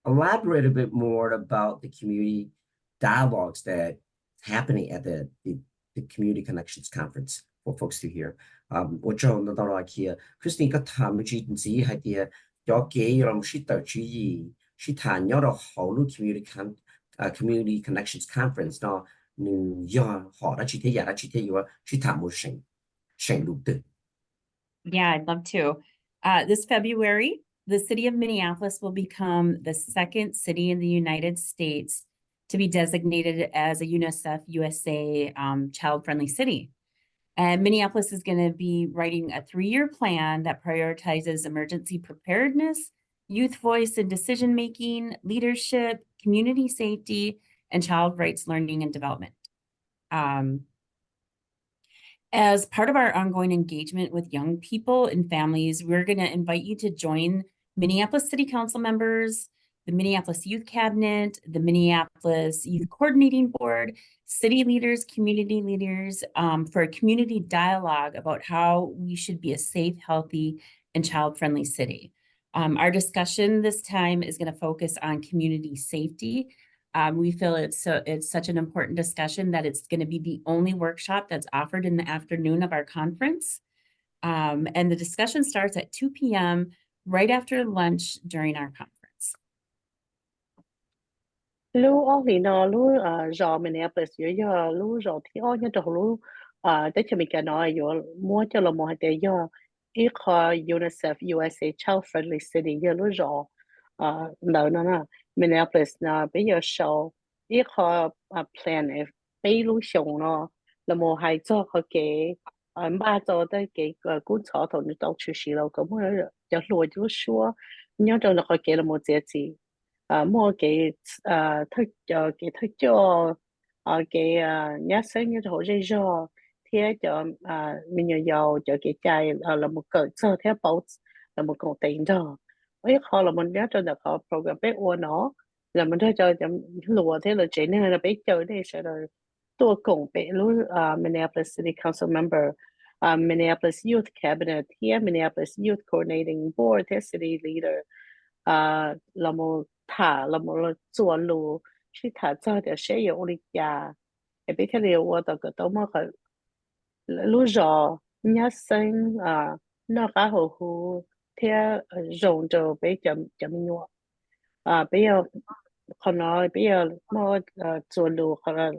elaborate a bit more about the community dialogues that happening at the Community Connections Conference for folks to hear? Ochoa Akia, Christine 個談嘅主旨係啲有幾樣識得注意，是談有到好多 Community Connections Conference 呢，你要好的去睇呀，去睇要去談冇成路的。Yeah, I'd love to. This February, the city of Minneapolis will become the second city in the United States to be designated as a UNICEF USA child-friendly city. And Minneapolis is going to be writing a 3-year plan that prioritizes emergency preparedness, youth voice and decision-making, leadership, community safety, and child rights learning and development. As part of our ongoing engagement with young people and families, we're going to invite you to join Minneapolis City Council members, the Minneapolis Youth Cabinet, the Minneapolis Youth Coordinating Board, city leaders, community leaders, for a community dialogue about how we should be a safe, healthy, and child-friendly city. Our discussion this time is going to focus on community safety. We feel it's such an important discussion that it's going to be the only workshop that's offered in the afternoon of our conference. And the discussion starts at 2 p.m. right after lunch during our conference. Lúc ở thì nó lúc giờ Minneapolis dưới giờ lúc giờ thì ở nhất là lúc tới cho mình cái nói giờ mua cho là một hai tỷ giờ ít khó UNICEF USA Child Friendly City giờ lúc giờ nợ nó nè Minneapolis nè bây giờ sau ít khó plan này bây lúc xong nó là một hai giờ họ cái ba giờ tới cái cuốn sổ thầu nó đâu出事了咁樣就落咗說nhớ trong là họ cái là một節gì mua cái thức cho cái nhá sáng như hồ dây dò thế cho mình nhớ giàu cho cái chai là một cỡ sơ thế bảo là một công tiền đó ấy họ là mình nhớ trong là họ program bé uo nó là mình thấy cho lùa thế là chỉ nên là bé chơi đây sẽ là tua cùng bé lúc Minneapolis City Council member Minneapolis Youth Cabinet here Minneapolis Youth Coordinating Board thế city leader là một thả là một chùa lù去thả cho để sẽ有力呀，也别看了我这个多么很，路上人生那个好好，天容就比怎么样比较可能比较么做路可能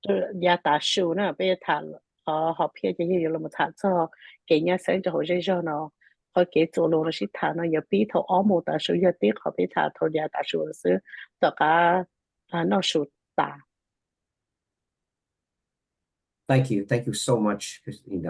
就也大树呢，比较谈好偏就有那么谈做，给人生就好热热呢。họ kể chỗ lô là sĩ thả nó giờ bí thầu ó một đại số giờ tiếc họ bí thả thầu giờ đại số là tất cả nó sụt tả. Thank you so much, Christine.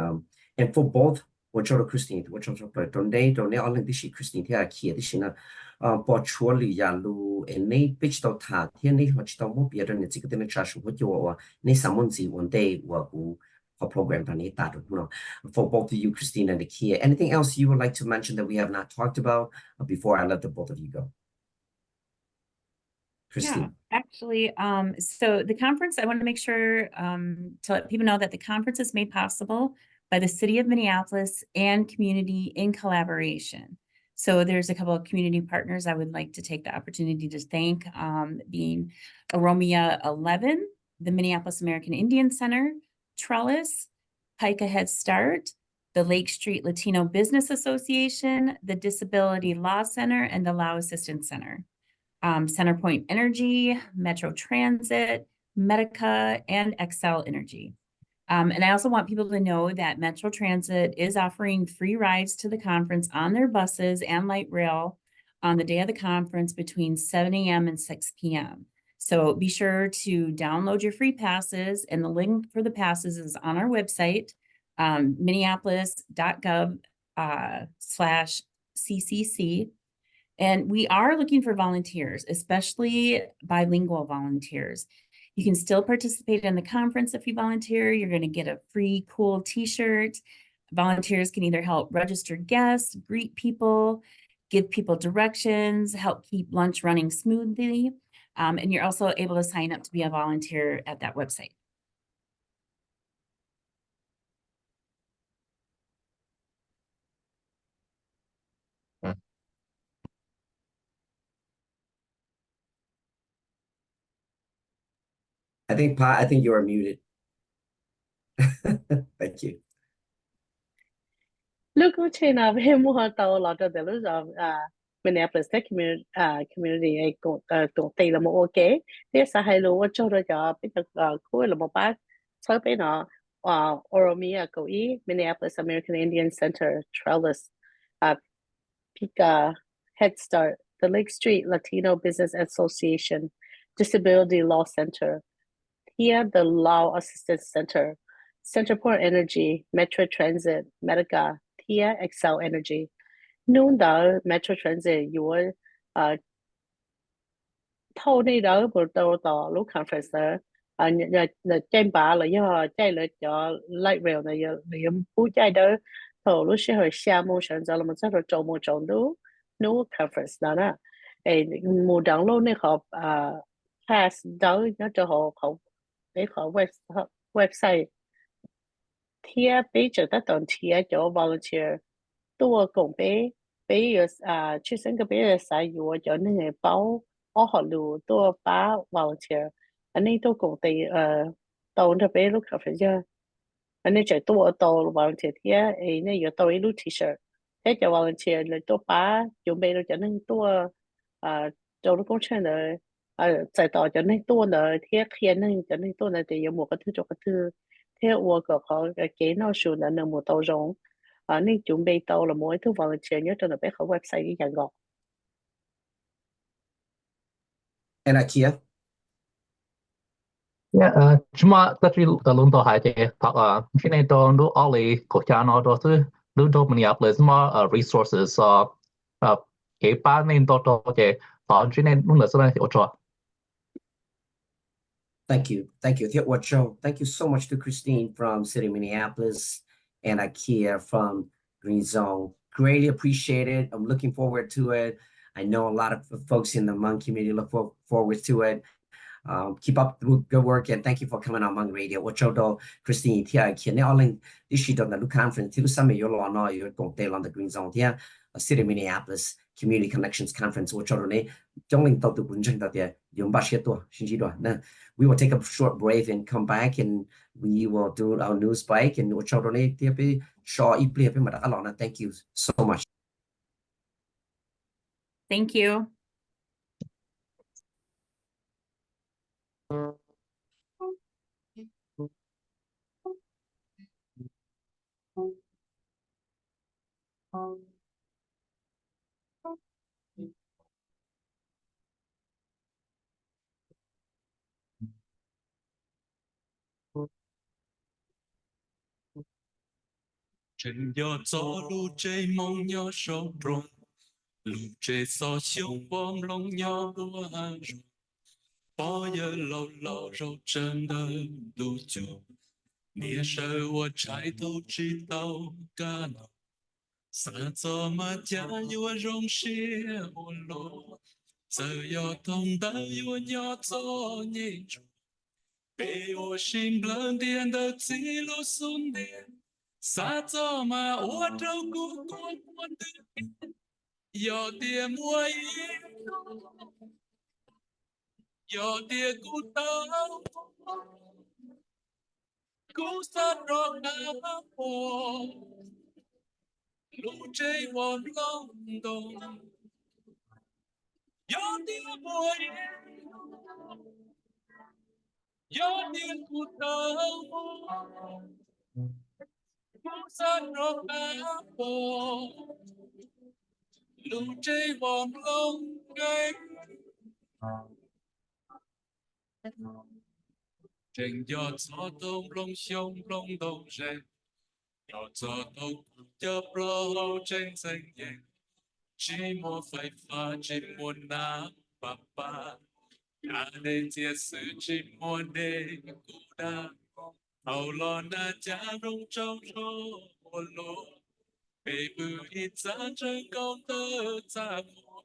And for both, Ochoa Christine, Ochoa don't all in this Christine here here this na, bỏ chúa lì ya lu, and nay pitch tàu thả, thiên nay họ chỉ tàu một biệt rồi, chỉ có tên là trash của chúa, nay someone gì one day của program for both of you, Christine and Akia. Anything else you would like to mention that we have not talked about before I let the both of you go? Christine. Yeah, actually, so the conference, I want to make sure to let people know that the conference is made possible by the city of Minneapolis and community in collaboration. So there's a couple of community partners I would like to take the opportunity to thank, being Aromia 11, the Minneapolis American Indian Center, Trellis, Pika Head Start, the Lake Street Latino Business Association, the Disability Law Center, and the Lao Assistance Center. Centerpoint Energy, Metro Transit, Medica, and Excel Energy. And I also want people to know that Metro Transit is offering free rides to the conference on their buses and light rail on the day of the conference between 7 a.m. and 6 p.m. So be sure to download your free passes, and the link for the passes is on our website, minneapolis.gov /CCC. And we are looking for volunteers, especially bilingual volunteers. You can still participate in the conference if you volunteer. You're going to get a free cool t-shirt. Volunteers can either help register guests, greet people, give people directions, help keep lunch running smoothly. And you're also able to sign up to be a volunteer at that website. I think you are muted. Thank you. Look, trên là về mua tàu lọt được lúc rồi Minneapolis community ấy cũng tỷ là một ok. Thế sao hay luôn cho rồi cho biết được cuối là một bác sau bên nó Oromia cầu ý Minneapolis American Indian Center Trellis Pika Head Start the Lake Street Latino Business Association Disability Law Center here the Law Assistance Center Center for Energy Metro Transit Medica here Excel Energy noon đó Metro Transit your thâu đi đó bộ tàu tàu lúc conference đó là trên bà là do chạy là cho light rail này điểm phú chạy đó thầu lúc sẽ hồi xa mô sản ra là một rất là trâu mô trâu đó nó conference đó đó mùa đắng lâu này họ pass đó nó cho họ để họ website thia bây giờ ta toàn thia cho volunteer tôi cũng bây giờ chuyên sinh cái bây giờ sai vừa cho nên người báo ở họ lưu tôi báo volunteer anh ấy tôi cũng thì tàu nó bây lúc phải giờ anh ấy chạy tôi tàu volunteer thia ấy này giờ tôi lúc t-shirt thế cho volunteer là tôi báo chuẩn bị cho nên tôi cho nó cũng chuyện rồi chạy tàu cho nên tôi là thia kia nên cho nên tôi là thì có một cái thứ cho cái thứ theo我个好给那时候呢，能冇到容你準備到啦，每套 volunteer 咗進嚟俾佢 website 嘅人個。And Akia. Yeah, cuma tadi lung to hai je tak sini to lu ali ko chano to tu lu to Minneapolis ma resources ke pa nin to je ta sini lung la sana ocho. Thank you. Thiệu Wat Châu. Thank you so much to Christine from City of Minneapolis and Akia from Green Zone. Greatly appreciate it. I'm looking forward to it. I know a lot of folks in the Hmong community look forward to it. Keep up the good work and thank you for coming on Hmong Radio. Wat Châu do Christine Thia Akia ne all this sheet on the conference. Thiệu Sam yo lo no yo kong te on the Green Zone here. City of Minneapolis Community Connections Conference. Wat Châu ne trong linh tàu từ quân chân tàu tiệt yếm ba shit to xin chỉ đó nè. We will take a short break and come back and we will do our news spike and Wat Châu ne tiếp với Shaw ít play với mặt đã lòng. Thank you so much. Thank you. Trên gió gió lu chơi mong nhỏ sâu rộng lu chơi gió siêu bom lòng nhỏ lúa rồi bao giờ lâu lâu râu chân đời lu chu nghĩa sợ我trái头知道干了啥怎么家我容些我落只要懂得我要做你主被我心冷点的记录送点啥子嘛，我照顾过我的，有点我也有点孤单，孤单让我路这我冷冻，有点我也 gió điên cuộc đời cũng sát rốt cá bò lù chê vòng lông gây trên giọt gió tông lông sông lông đầu rèn giọt gió tông chớp lô trên xanh nhẹ chỉ một phải pha chỉ một nắng bà bà đã đến chia sự chỉ một đêm孤单hầu lo na cha rung trong số một lô bị bự ít giá trên công tơ xa mùa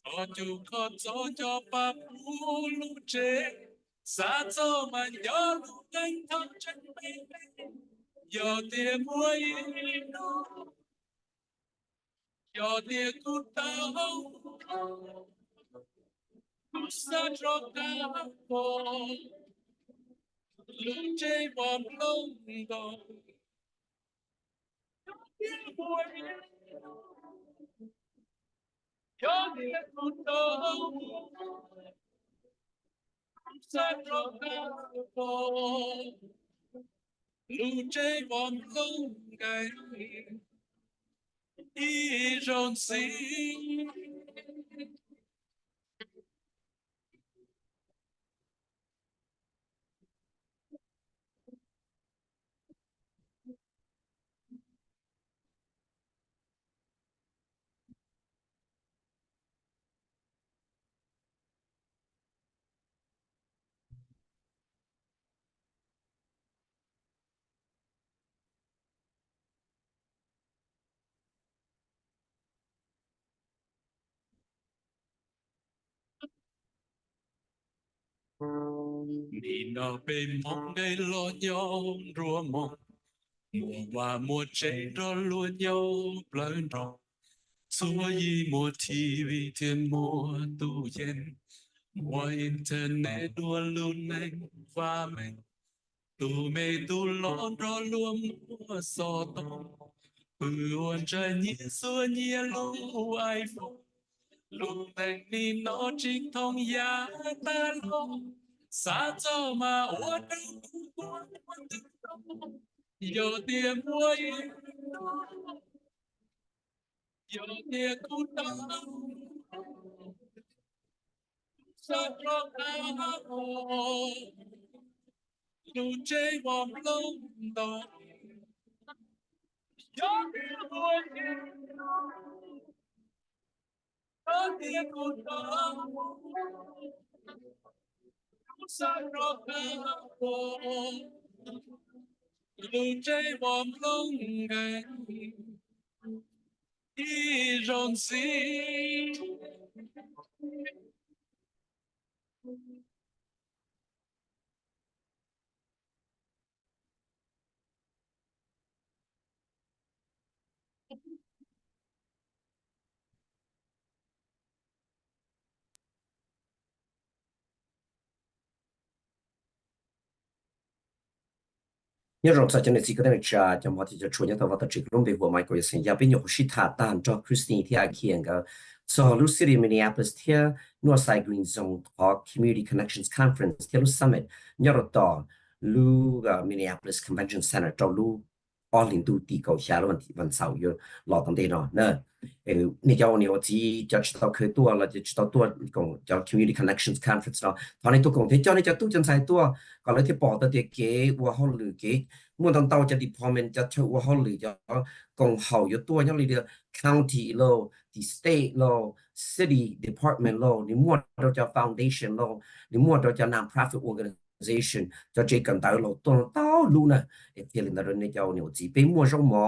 có chủ con gió cho bà bù lũ chế xa gió mà nhớ lũ đánh thăm chân mình giờ tiền muối giờ tiền cút tao cút xa cho ta bò lũ chế bom lông đỏ tiền muối giờ tiền cút tao cút xa cho ta bò lũ chế bom lông gầy đi rộn xí đi nào bên mong ngay lo nhau rùa mong mùa và mùa trẻ đó luôn nhau lớn rồi xua y mùa TV thiên mùa tu yen mùa internet đua luôn anh và mình tu mê tu lon đó luôn mùa gió to buồn trời nhẹ xua nhẹ lu ai phụ lúc thành ni nó chính thông giá ta lo xa cho mà uất giờ tiền muối giờ tiền cút tao xa cho ta bò lù chê bom lông đỏ giờ tiền muối giờ tiền cút tao xa cho ta bò lù chê bom lông gầy đi rộn xí nhớ rằng sao cho nên chỉ có thể trả cho mọi thứ cho chuột nhớ tao vào tập trực luôn về của Michael sinh ra bên nhau sĩ thả tan cho Christine thì Akia cái so lúc City Minneapolis thì Northside Green Zone có Community Connections Conference thì lúc Summit nhớ rằng tao lúc Minneapolis Convention Center cho lúc all in tu tì cầu xa lúcวันเสาร์อยู่รอตั้งแต่นอนเนอะนี่เจ้าเนี่ยที่จะต้องเคยตัวเราจะต้องตัวของเจ้า Community Connections Conference เนาะตอนนี้ตัวของที่เจ้าเนี่ยจะตู้จนใส่ตัวก็เลยที่บอกตัวเด็กเก๋ว่าเขาหรือเก๋เมื่อตอนเตาจะ Department จะเชื่อว่าเขาหรือจะกองเขาอยู่ตัวอย่างนี้เดียว County โล the State โล City Department โลนี่มั่วเราจะ Foundation โลนี่มั่วเราจะ Non-profit Organization จะเจอกันตายโลตัวเต้ารู้นะเรื่องนั้นเนี่ยเจ้าเนี่ยจีเป็นมั่วช่องหมอ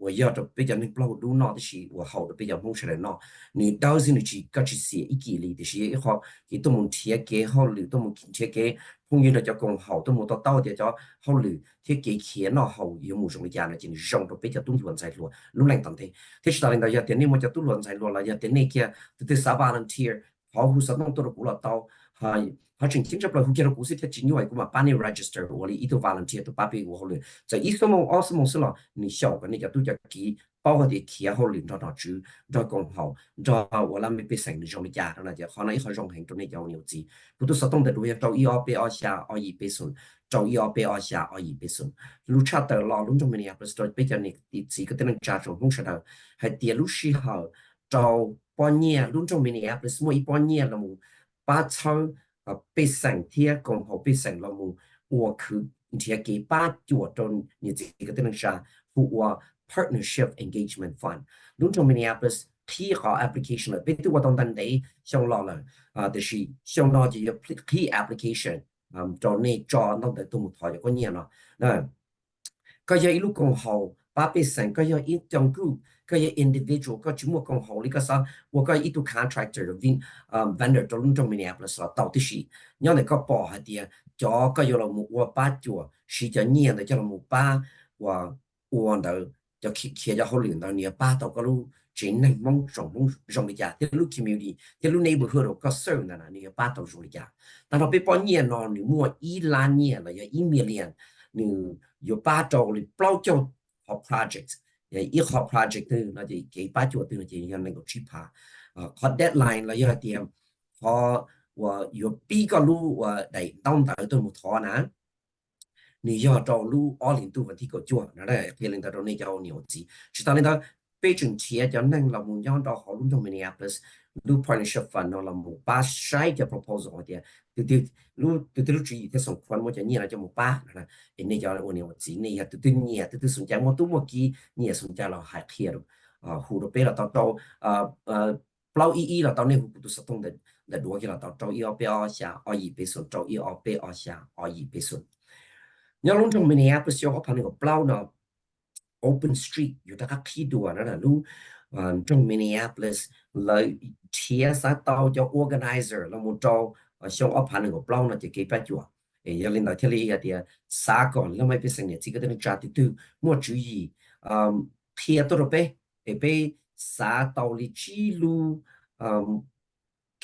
我要的比较那不老多闹的是我好的比较弄出来闹，你到时你去各去写一几里的是一好，给都门贴给好了，都门贴给朋友的叫讲好，都门到的叫好了，贴给钱了好，有冇什么家呢？今上都比较东乱在路，路来当的，贴是当然要点你么叫都乱在路了，要点那个，这沙巴人贴，好护士弄到了古了刀， họ chính chính chấp là hụt kia nó cũng sẽ chỉ như vậy cũng mà ban này register hoặc là ít volunteer tụi ba bị của họ liền giờ ít số mong ở số mong số là你小个那个都叫几包括的企业好领导导致在讲好在我那没被成立上的家的那就可能一个荣幸中的有牛子不都是懂得如何做128下228做128下228路差的老路中面也不是做比较你自己的那家中公司的还第路时候做半年路中面也不是每半年了么把操被成贴共好被成了么我去贴给把做到你自己的那啥或partnership engagement fund ลุงจง Minneapolis ที่ขอ application เลยเป็นตัวตรงนั้นได้ช่องรอเลยแต่是ช่องรอจะ有 key application จอในจอต้องแต่ตัวหมุดถอยก็เนี่ยเนาะก็ยังลูกกองหอป้าเป็นสังก็ยังอีจังกรุ๊ปก็ยัง individual ก็ชั่วโมงกองหอนี่ก็ซะว่าก็อีตัว contractor วินvendor ตัวลุงจง Minneapolis เรา到底是ยังไงก็ปอหาเดียจอก็ยังเราหมู่ว่าป้าจัว是จะเนี่ยแต่จะเราหมู่ป้าว่าวันเดียวจะเขียนจะเขาเหลืองตอนนี้ป้าต่อก็รู้เจนในมองส่งเลยจ้ะที่รู้ community ที่รู้ neighborhood ก็เซิร์ฟนั่นน่ะนี่ป้าต่อส่งเลยจ้ะแต่เราไปป้อนเนี่ยนอนหรือมั่วอีล้านเนี่ยอะไรอย่างอีเมลียนนี่อยู่ป้าต่อเลยเปล่าเจ้าหอบ project อย่างอีหอบ project นึงเราจะเกี่ยป้าจวดนึงจะยังในกับชิพาขอ deadline เราจะเตรียมพอว่าอยู่ปีก็รู้ว่าได้ต้องแต่ตัวหมุดทอนะ你要找路20度问题个做，那嘞，别人到那叫牛子，知道那个北京企业叫能老木要到好多种 Minneapolis 路 partnership fund 那老木把晒个 proposal 的，路注意，他送款我就你了就木把，那那叫我牛子，你也对送家我都没给，你也送家了还贴了，胡多别了到不老一了到那户都是懂的，那多给了到找128下228找128下228。nhớ lúc trong Minneapolis có phần của Blau nó open street อยู่ที่ขี้ดัวนั่นแหละรู้trong Minneapolis เลยเชียร์ซะต่อจะ organizer แล้วมุ่งจะช่วงอพันของ Blau น่ะจะเก็บไปจั่วอย่าลืมที่เรียกเดียสาก่อนแล้วไม่เป็นสิ่งเนี่ยที่ก็ต้องจัดที่มั่วจุยเทียตัวไปสาต่อลิจิลู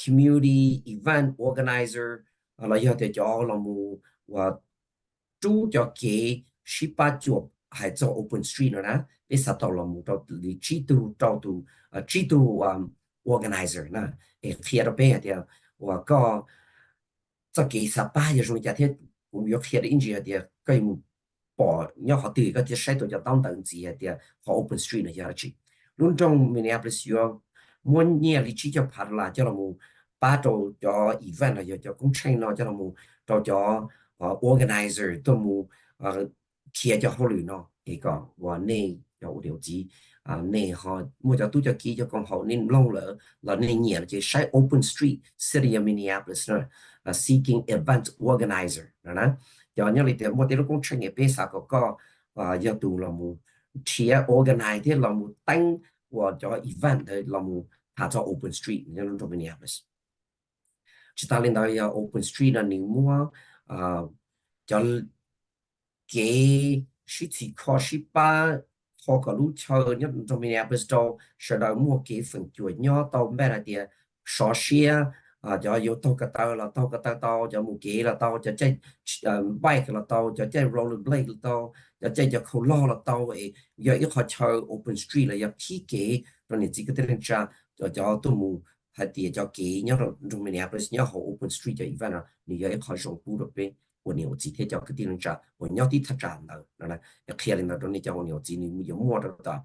community event organizer แล้วอย่าเดี๋ยวจะเรามุ่งว่า主要给18桌还做 open street 呢，被杀到了木到里制度organizer 呢，贴到边的，我个这给18也是家天，我们要贴的印象的，个把要好对个这晒到就当等子的，和 open street 呢要去，论中 Minneapolis 要每年里制就拍啦，叫我们把到叫 event 了，叫工程了，叫我们叫organizer 都冇企業就好亂咯，呢個話呢有條子呢嚇，我就都就記咗講好，你唔撈啦，嗱呢年就喺 open street city of Minneapolis 啦，seeking event organizer 嗱，就因為你哋我哋都講出嘅俾啥個要到啦冇企業 organize 啲啦冇登或者 event 嘅啦冇拍咗 open street 你諗到 Minneapolis，其他領導有 open street 啊，你冇叫给17块18好个路车，你从 Minneapolis 到是到莫给分就鸟到咩来的少些就有到个到了到就莫给了到就这bike 了到就这 rollerblade 了到就这就扣拉了到要一号车 open street 了要批给让你这个的人家就都冇。还啲就幾因為從 Minneapolis 一號 open street 就 event 啊，你要一開上鋪入邊，我牛子啲就嗰啲人咋，我有啲特站啦，嗱，一開嚟到你就我牛子你有摸得到，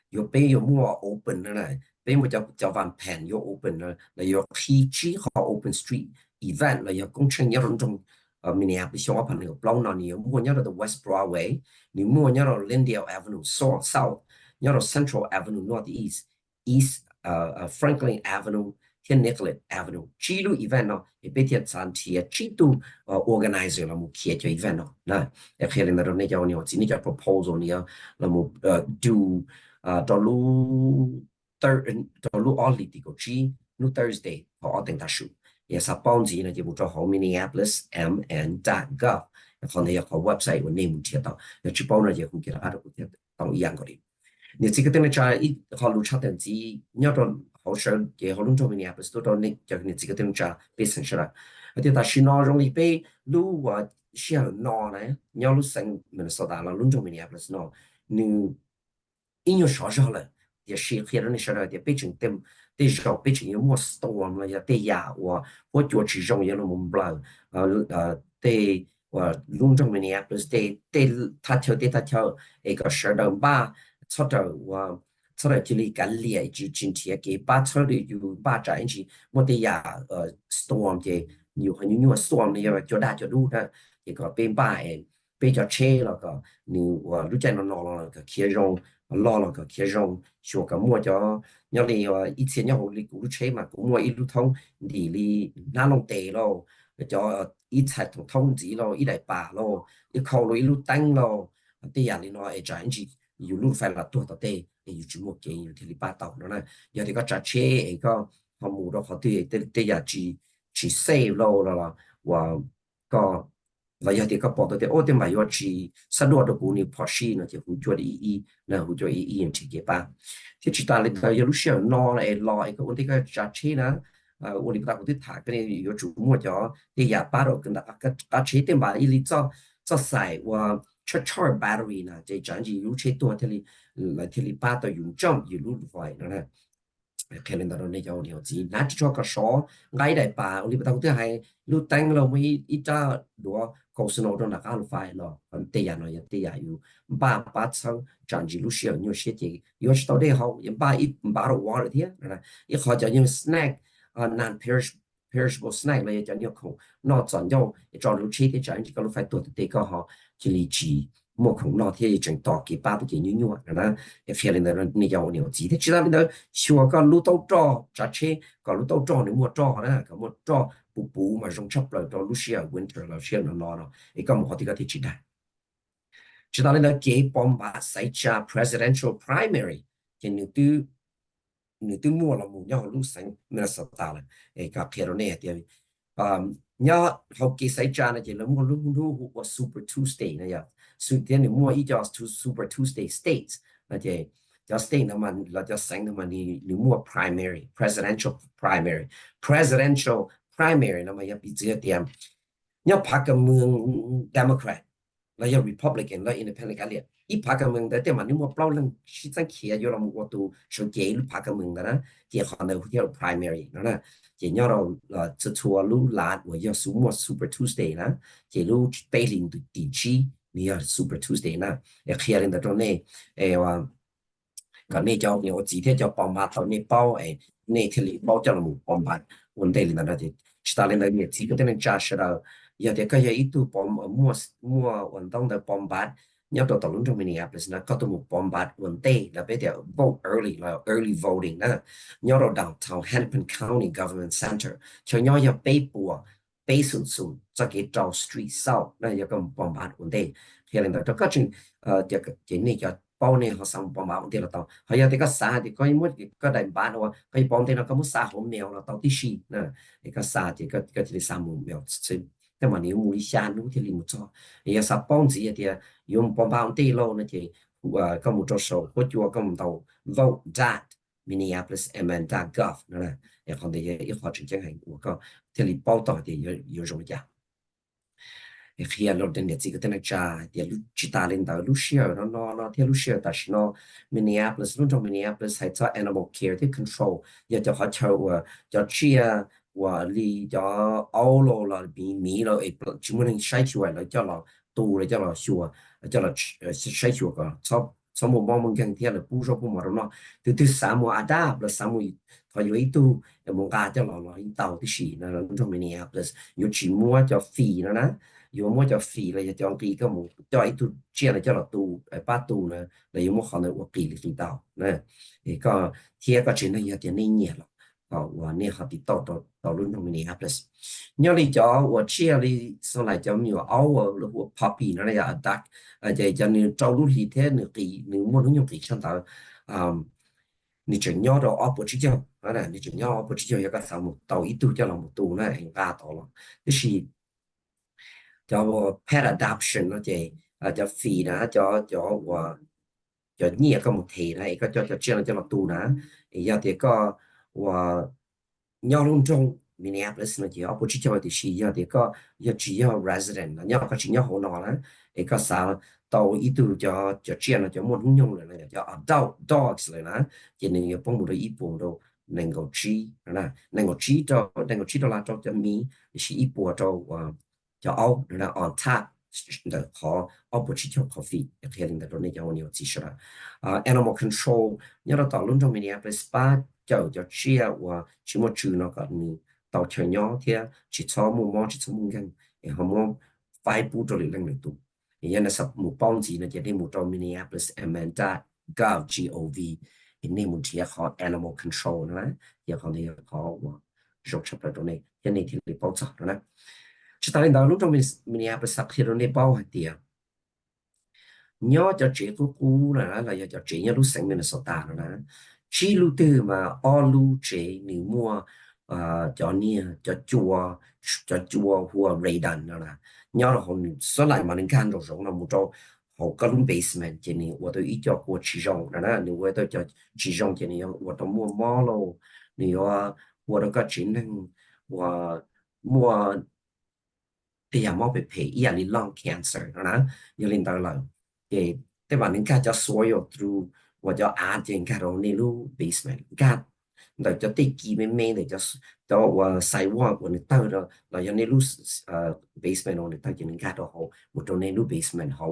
有邊有摸 open 啦，邊我就翻 pen 有 open 啦，你有 PG 和 open street event 你有工程一種種Minneapolis 我朋友 blow 嗱，你有摸一到 West Broadway，你摸一到 Lindale Avenue South，一到 Central Avenue Northeast。Franklin Avenue 天 Nicollet Avenue 記錄 event 咯，你俾啲餐廳記錄organizer 啦，冇企咗 event 咯，嗱，一開嚟到你就你自己就 proposal 你啊，啦冇do 到路all 啲個知，路 Thursday 我定得數，也是幫子呢就冇做好 Minneapolis mn.gov， 可能有個 website 我你冇睇到，要去幫呢就會記得啊，都當一樣嗰啲。你這個等於在一號路差等級，你要到好少嘅好lontrong Minneapolis都到你就你自己定查被城市啦，而且但是呢容易被路話需要鬧呢，你要路成 Minnesota 啦lontrong Minneapolis 呢，你因為少少了，也是黑人的少了，也被成demได้少被成有more storm 了，也ได้ยา我就只中也了唔不啦，ได้ว่าlontrong Minneapolis ได้他跳一個十到八，出到ว่า出来这里干裂就今天给把车的有把站起，我得呀storm 的有很有 storm 的要叫大叫路的一个变把被叫车了个你我路在那了个开容老了个开容说个么叫要你以前要你路车嘛，我一路通你哪弄地咯，叫一切通知咯，一来把咯，一考虑一路等咯，对呀你那站起有路费了多到地。อยู่จุดหมดเกอยู่ที่ริบาต่อแล้วนะอย่าที่ก็จัดเช่ก็ข้อมูลเราเขาที่อยากจีเซฟเราแล้วว่าก็เราอยากที่ก็บอกตัวที่โอ้ที่หมายว่าจีสะดวกตัวกูนี่พอชีนะที่หูจวดอีนะหูจวดอีอย่างที่เก็บป่ะที่จิตาเลยเราอยากรู้เชื่อนอเลยรอไอ้ก็วันที่ก็จัดเช่นะวันนี้เราที่ถ่ายก็เนี่ยอยู่จุดหมดจ่อที่อยากป้าเรากันแต่ก็จัดเช่เต็มบ่าอีลิจะใส่ว่าcharge battery นะจะจังจีรู้เช่ตัวที่来ที่ริป้าตัวยุ่งจ้องอยู่รู้ไฟนะแค่เล่นตอนนี้จะเอาเดียวจีนัดที่ชอบก็สอไงได้ป่าอุลิปตาที่ให้รู้ตั้งเราไม่อีจ้าดูโฆษณาตรงนักอ่านไฟหรอกมันเตียนเลยเตียอยู่ป้าช่างจังจีรู้เชี่ยวอยู่เชี่ยจีอยู่ที่ตัวเดียวยังป้าอีป้าเราว่าเลยที่นะอีเขาจะยัง snack non perishable snack เลยจะเนี่ยคงนอกจากย่อจอรู้เชี่ยที่จังจีก็รู้ไฟตัวเด็กก็เขาจีลีจี莫恐闹天整到给爸爸给牛牛那也非人的人你要牛鸡的知道你的学个路都找扎车个路都找你莫找呢个莫找不嘛容差不了到路西啊 winter 了些人了一个莫好的个知道你的给帮把赛加 presidential primary 给你都莫了莫要路生没了啥大了个偏了那点nhớ học kỳ sai cha này chỉ là một lúc của Super Tuesday này ya, sự kiện này mua ít cho Super Tuesday states là chỉ cho state nó mà là cho sáng nó mà đi mua presidential primary nó mà ya bị chia tiền, nhớ phá cái mương Democrat là ya Republican là Independent cái liền, ít phá cái mương đấyแต่mà nếu mua bao lần chỉ sang kia vô là một tu số kế phá cái mương đóนะchỉ còn là cái primary nó nè chỉ nhớ đâu là chua lu lạt và giờ số một Super Tuesday nè chỉ lu bay lên từ địa chỉ này Super Tuesday nè để khi lên đó này và cái này cho nhiều chỉ thế cho bom bát tao này bao này thì bao cho là một bom bát vấn đề là đó thì ta lên đó nhiều chỉ có thể nên trả sẽ là giờ thì cái gì itu bom mua vận động de bom bát nhớ đầu tàu trong Minneapolis nó có một bom bát vấn đề là bây giờ vote early là early voting nè nhớ đầu downtown Hennepin County Government Center cho nhớ giờ bay xuống cho cái trâu street sau là giờ có một bom bát vấn đề thì là đó có chuyện cái này cho bao này họ sang bom bát vấn đề là tao họ giờ thì có xã thì có một cái đại bát hoặc cái bom thì nó có một xã home mèo là tao tí xì nè cái xã thì cái xã home mèoแต่ว่านี่มูลิชานุที่ลิมุจออย่าสับป้องจีเดียยมปอมบางตีโลนะจีก็มุจอโซก็จัวก็มุตเอา vote that Minneapolis MN.gov นั่นแหละไอ้คนเดียไอ้ข้อจริงจังให้我ก็ที่ลิป้อต่อเดีย有什么讲ไอ้เขียนเราเดินเดียจีก็เดินจ้าเดียลุจิตาเล่นดาวลุเชียร์เที่ลุเชียร์แต่ฉันMinneapolisรุ่นของ Minneapolis ให้จะ animal care ที่ control อยากจะเขาเช่าจะเชียร์ว่าลีจะเอาเรามีเราชิมุนใช้ช่วยเราจะเราตูเราจะเราชัวจะเราใช้ชัวก็ชอบมองมึงกันเที่ยวเลยผู้ชอบผู้มาเราเนาะที่สามอาดาบแล้วสามพออยู่ไอ้ตู้มองกาจะเราเต่าที่สี่นะเราต้องมีเนี่ยplusอยู่ชิมัวจะฟรีนะอยู่มัวจะฟรีเลยจะจองปีก็มึงจะไอ้ตู้เชี่ยเลยจะเราตูป้าตูนะเลยอยู่มัวเขาเลยว่าปีหรือฟรีเต่านะก็เที่ยวก็ชิ้นนั้นอย่างนี้เนี่ยหรอก我那好的到伦敦Minneapolis，你要你叫我去你上来叫你熬我puppy那呀打，就叫你找路里天你莫能用给上到你真要到阿不知叫，你真要阿不知叫一个什么到一度叫那么多呢，拉到了，就是叫我 pet adoption 那叫feed นะ叫我叫你ก็หมดทีนะก็จะเชื่อจะมาตูนะอย่างเดียวก็我鸟笼中 Minneapolis 呢，就不只叫的是要的个要只要 resident 了，鸟个只要好闹了，一个啥到一度叫这样了，叫么东用了呢，叫 adult dogs 了呢，就能够帮助到一步都能够吃，那能够吃到啦，叫米是一步到叫熬，那 on tap 的好，熬不吃叫 coffee，也可以领到那叫我有知识了。animal control nhớ là tàu luôn trong Minneapolis ba cho chia và chỉ một chữ nó còn như tàu chờ nhỏ thì chỉ cho một món chỉ cho một ngàn thì họ muốn vài bút cho lên được tụ thì nhân là sắp một bao gì nó chỉ đến một trong Minneapolis gov thì nên một chia họ animal control nữa thì họ này họ rồi chấp lại trong này cái này thì để bao giờ nữa chỉ ta lên tàu luôn trong Minneapolis sắp thì nó này bao hạt tiền nhớ cho trẻ của cú là cho trẻ nhớ lúc sinh Minnesota là chỉ lúc từ mà lúc trẻ nếu mua cho nia cho chùa hoặc radon là nhớ là họ số lại mà nên看到giống là một chỗ họ có luôn basement cho nên 我都一叫过去用那你我都叫去用cho nên 我都mua mỏ lo你我都个只能我mua thì nhà mỏ bị phê ý là lung cancer là như linh đạo là cáiแต่ว่านึงก็จะ soil through ว่าจะอาจจะการในรู basement ก็แต่จะติดกี่ไม่แต่จะว่าใส่ว่าวันนี้ตั้งเราอย่างในรูbasement วันนี้ตั้งจะนึงก็เราหมดตรงในรู basement เขา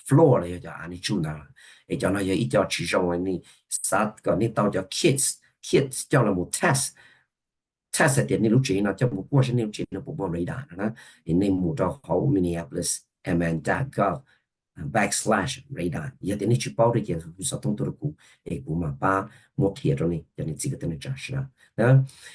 floor เลยจะอันนี้จุดนะไอ้เจ้าเราอย่างอีเจ้าชีจงวันนี้สัตว์ก่อนนี้ตั้งจะ kids เจ้าเราหมด test เดี๋ยวนี้รู้จริงนะจะบอกว่าฉันรู้จริงนะผมบอกเลยได้นะในหมู่เจ้าเขา Minneapolis MN.gov backslash radar 也得你去报的件事，不是通多的股，股嘛把摩贴着呢，叫你这个等于展示了，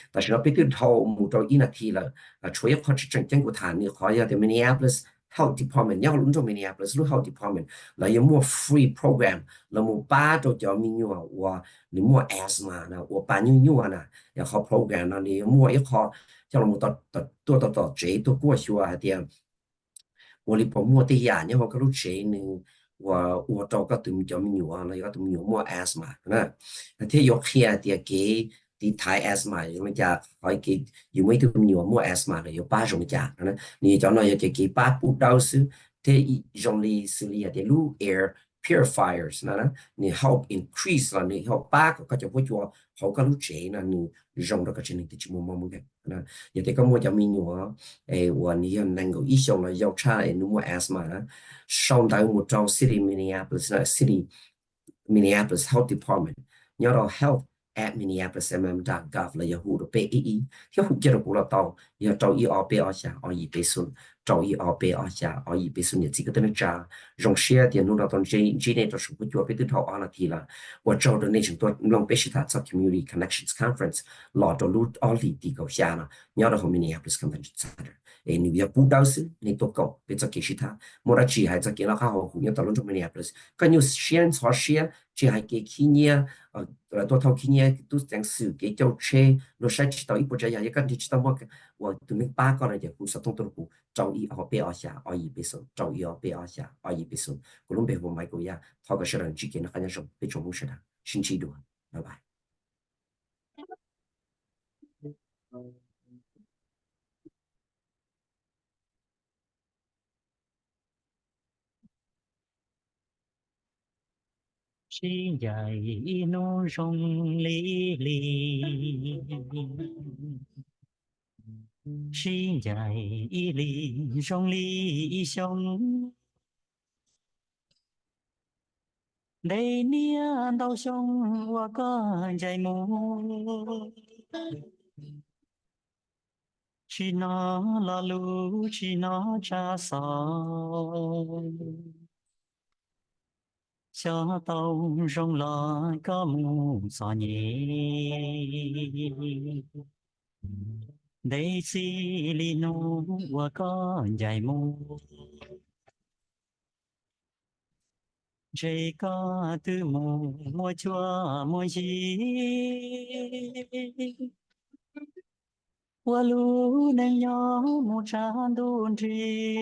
但是呢，别对头木到一那题了，除了考试正过谈，你好像的 Minneapolis Health Department，要轮着 Minneapolis Health Department，了有么 free program，了么把都叫民用啊，我你么 asthma 呢，我把你用啊呢，要好 program 呢，你么一好，叫了么到这都过去啊点。我哩把摸的呀，然后个路车呢，我找个对面叫么牛啊，那个对面牛摸 asthma 那，那天有看的给的台 asthma 有么家，还给有没对牛摸 asthma 的有八种家，那你叫那要给八不到是，这用的是里的路 air purifiers 那你 help increase 了，你 help 八个就会做好个路车那你用到个车你就去摸摸的，那也得个摸叫么牛啊。我你要能够一项了要差那么 asthma 呢，上到我找 city Minneapolis 那 city Minneapolis Health Department，你要到 health at minneapolismm.gov 了，要互的被一，要互接着过了到，要找一二被二下，二一被损，找一二被二下，二一被损的这个等于渣，让些点弄到到这内都是不就被对头二了题了，我找的那程度弄被是他在 Community Connections Conference 老到路二里地高下呢，你要到后 Minneapolis Convention Center。你要不到时你都搞，别再给其他，莫那只还在给了好好互相讨论中 Minneapolis，更有先查些，只还给去年，多套去年都讲是给叫车，罗晒知道一不这样，也跟你知道我对面八个人就故事通通股，找一二八二下，二一倍数，找一二八二下，二一倍数，我们背后买过呀，他个是人之间的好像是被重视的，星期六，拜拜。Xin dạy nó rong lý lý xin dạy lý rong lý sông đây nia đau sông qua có dạy mù chỉ nó là lũ chỉ nó cha sao cho tàu rong lo có mù gió nhẹ đây xì lì nô và có dài mù chỉ có từ mù mua chua mua gì và lũ nâng nhỏ một tràn đun trì